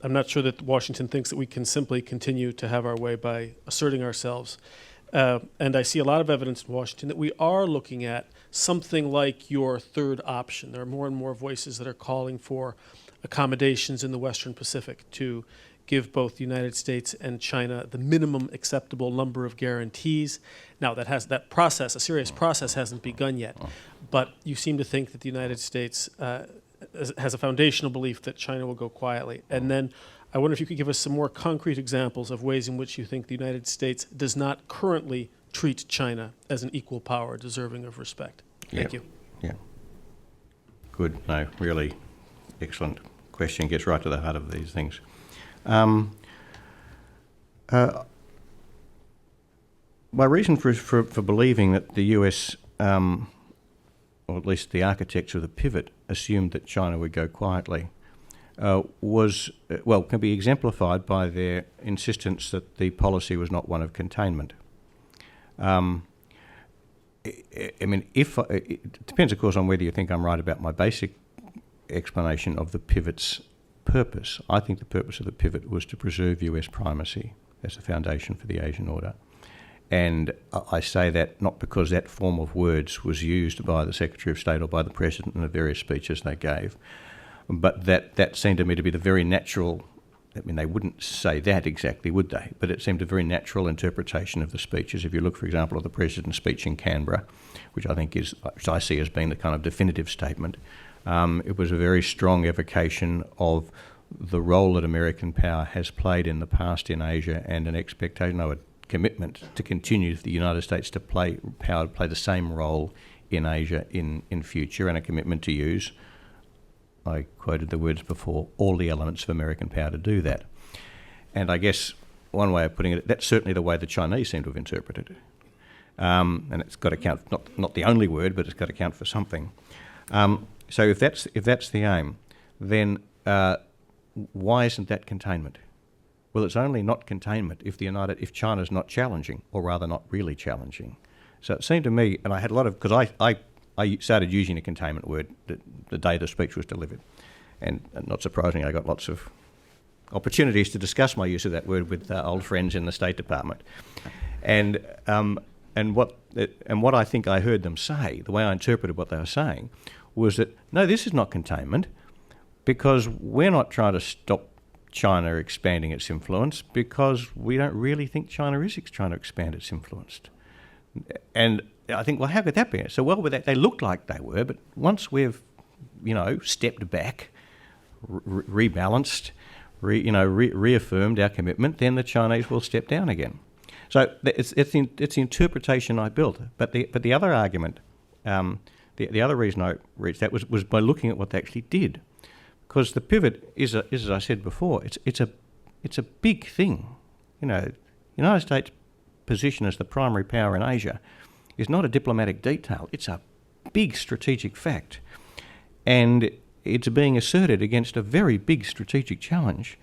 I'm not sure that Washington thinks that we can simply continue to have our way by asserting ourselves. And I see a lot of evidence in Washington that we are looking at something like your third option. There are more and more voices that are calling for accommodations in the Western Pacific to give both the United States and China the minimum acceptable number of guarantees. Now, that process, a serious process, hasn't begun yet. But you seem to think that the United States has a foundational belief that China will go quietly. And then I wonder if you could give us some more concrete examples of ways in which you think the United States does not currently treat China as an equal power deserving of respect. Thank you. Yeah. Good. No, really excellent question. Gets right to the heart of these things. My reason for believing that the US, or at least the architects of the pivot, assumed that China would go quietly can be exemplified by their insistence that the policy was not one of containment. It depends, of course, on whether you think I'm right about my basic explanation of the pivot's purpose. I think the purpose of the pivot was to preserve US primacy as a foundation for the Asian order. And I say that not because that form of words was used by the Secretary of State or by the President in the various speeches they gave, but that seemed to me to be the very natural, they wouldn't say that exactly, would they? But it seemed a very natural interpretation of the speeches. If you look, for example, at the President's speech in Canberra, which I see as being the kind of definitive statement, it was a very strong evocation of the role that American power has played in the past in Asia and an expectation, a commitment to continue for the United States to play the same role in Asia in future, and a commitment to use, I quoted the words before, all the elements of American power to do that. And I guess one way of putting it, that's certainly the way the Chinese seem to have interpreted it. And it's got to count, not the only word, but it's got to count for something. So if that's the aim, then why isn't that containment? Well, it's only not containment if China's not challenging, or rather not really challenging. So it seemed to me, and I had a lot of, because I started using a containment word the day the speech was delivered, and not surprisingly, I got lots of opportunities to discuss my use of that word with old friends in the State Department, and what I think I heard them say, the way I interpreted what they were saying, was that no, this is not containment, because we're not trying to stop China expanding its influence, because we don't really think China is trying to expand its influence. And I think, well, how could that be? So, well, they looked like they were, but once we've, stepped back, rebalanced, reaffirmed our commitment, then the Chinese will step down again. So it's the interpretation I built. But the other argument, the other reason I reached that was by looking at what they actually did, because the pivot is as I said before, it's a big thing. The United States' position as the primary power in Asia is not a diplomatic detail. It's a big strategic fact, and it's being asserted against a very big strategic challenge.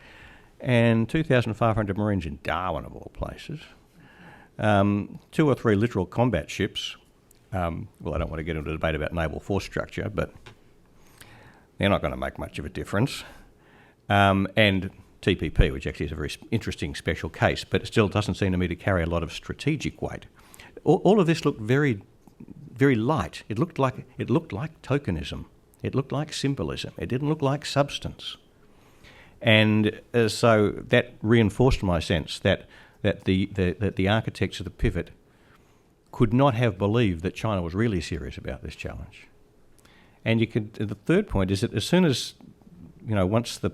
And 2,500 Marines in Darwin, of all places, 2 or 3 literal combat ships. Well, I don't want to get into a debate about naval force structure, but they're not going to make much of a difference. And TPP, which actually is a very interesting special case, but it still doesn't seem to me to carry a lot of strategic weight. All of this looked very, very light. It looked like tokenism. It looked like symbolism. It didn't look like substance. And so that reinforced my sense that the architects of the pivot could not have believed that China was really serious about this challenge. And the third point is that as soon as, once the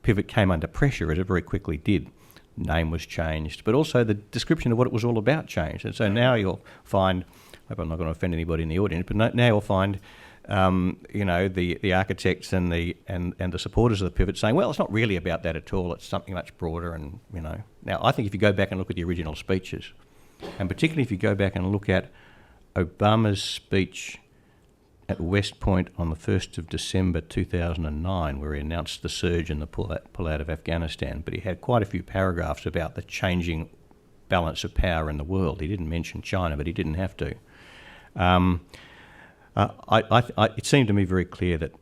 pivot came under pressure, as it very quickly did, name was changed, but also the description of what it was all about changed. And so now you'll find, I hope I'm not going to offend anybody in the audience, but now you'll find, the architects and the supporters of the pivot saying, well, it's not really about that at all. It's something much broader. And now I think if you go back and look at the original speeches, and particularly if you go back and look at Obama's speech at West Point on the 1st of December 2009, where he announced the surge and the pull out of Afghanistan, but he had quite a few paragraphs about the changing balance of power in the world. He didn't mention China, but he didn't have to. It seemed to me very clear that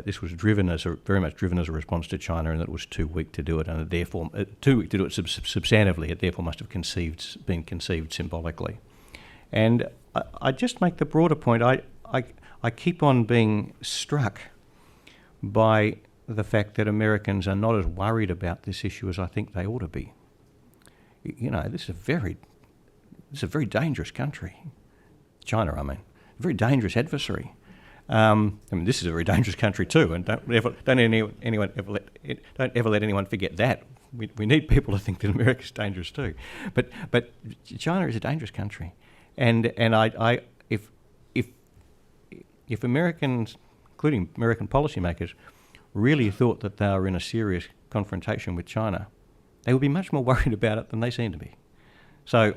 this was very much driven as a response to China, and that it was too weak to do it, and therefore too weak to do it substantively. It therefore must have been conceived symbolically. And I just make the broader point. I keep on being struck by the fact that Americans are not as worried about this issue as I think they ought to be. This is a very dangerous country. China, I mean. A very dangerous adversary. This is a very dangerous country too, and don't ever let anyone forget that. We need people to think that America's dangerous too, but China is a dangerous country, and if Americans, including American policymakers, really thought that they were in a serious confrontation with China, they would be much more worried about it than they seem to be. So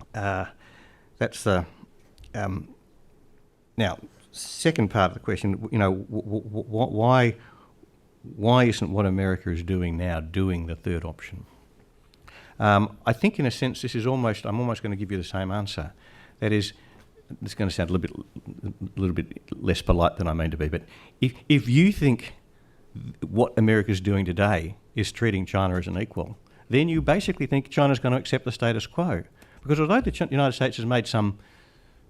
that's the. Now, second part of the question, why isn't what America is doing now doing the third option? I think, in a sense, I'm almost going to give you the same answer. That is, it's going to sound a little bit less polite than I mean to be, but if you think what America is doing today is treating China as an equal, then you basically think China's going to accept the status quo. Because although the United States has made some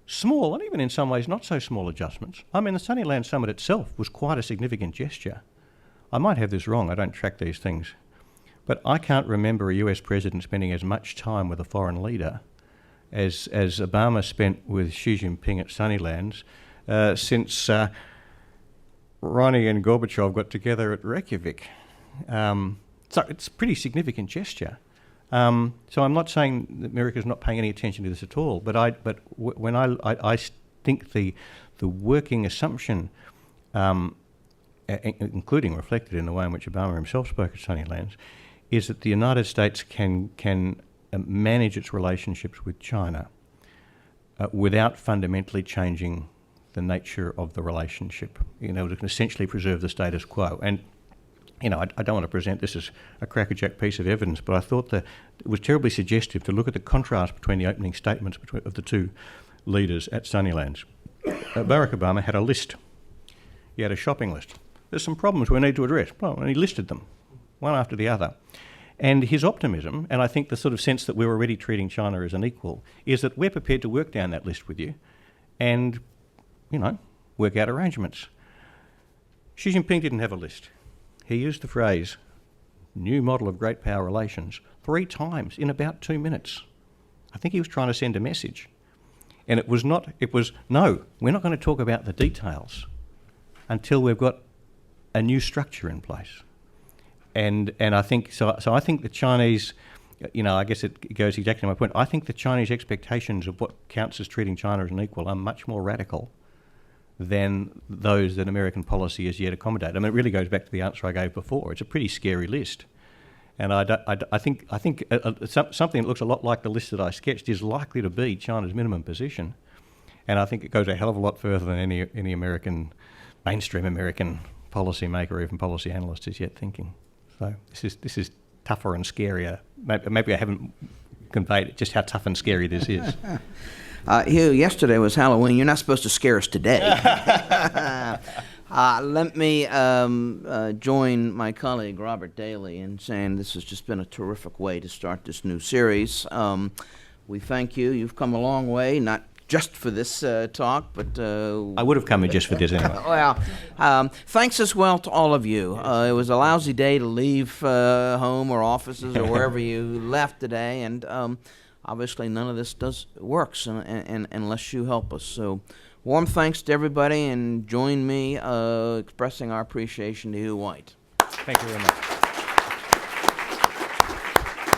small, and even in some ways not so small adjustments, the Sunnyland Summit itself was quite a significant gesture. I might have this wrong, I don't track these things, but I can't remember a US president spending as much time with a foreign leader as Obama spent with Xi Jinping at Sunnylands since Ronnie and Gorbachev got together at Reykjavik. So it's a pretty significant gesture. So I'm not saying that America's not paying any attention to this at all, but when I think the working assumption, including reflected in the way in which Obama himself spoke at Sunnylands, is that the United States can manage its relationships with China without fundamentally changing the nature of the relationship. It can essentially preserve the status quo. And I don't want to present this as a crackerjack piece of evidence, but I thought that it was terribly suggestive to look at the contrast between the opening statements of the two leaders at Sunnylands. Barack Obama had a list. He had a shopping list. There's some problems we need to address. Well, and he listed them, one after the other. And his optimism, and I think the sort of sense that we're already treating China as an equal, is that we're prepared to work down that list with you and, work out arrangements. Xi Jinping didn't have a list. He used the phrase, new model of great power relations, 3 times in about 2 minutes. I think he was trying to send a message. And no, we're not going to talk about the details. until we've got a new structure in place. And I think so. I think the Chinese, I guess it goes exactly to my point. I think the Chinese expectations of what counts as treating China as an equal are much more radical than those that American policy has yet accommodated. I mean, it really goes back to the answer I gave before. It's a pretty scary list, and I think something that looks a lot like the list that I sketched is likely to be China's minimum position, and I think it goes a hell of a lot further than any American, mainstream American policymaker or even policy analyst is yet thinking. So this is tougher and scarier. Maybe I haven't conveyed just how tough and scary this is. Hugh, yesterday was Halloween. You're not supposed to scare us today. Let me join my colleague Robert Daly in saying this has just been a terrific way to start this new series. We thank you. You've come a long way, not just for this talk, but... I would have come in just for this anyway. Well, thanks as well to all of you. It was a lousy day to leave home or offices or wherever you left today, and obviously none of this works unless you help us. So warm thanks to everybody, and join me expressing our appreciation to Hugh White. Thank you very much.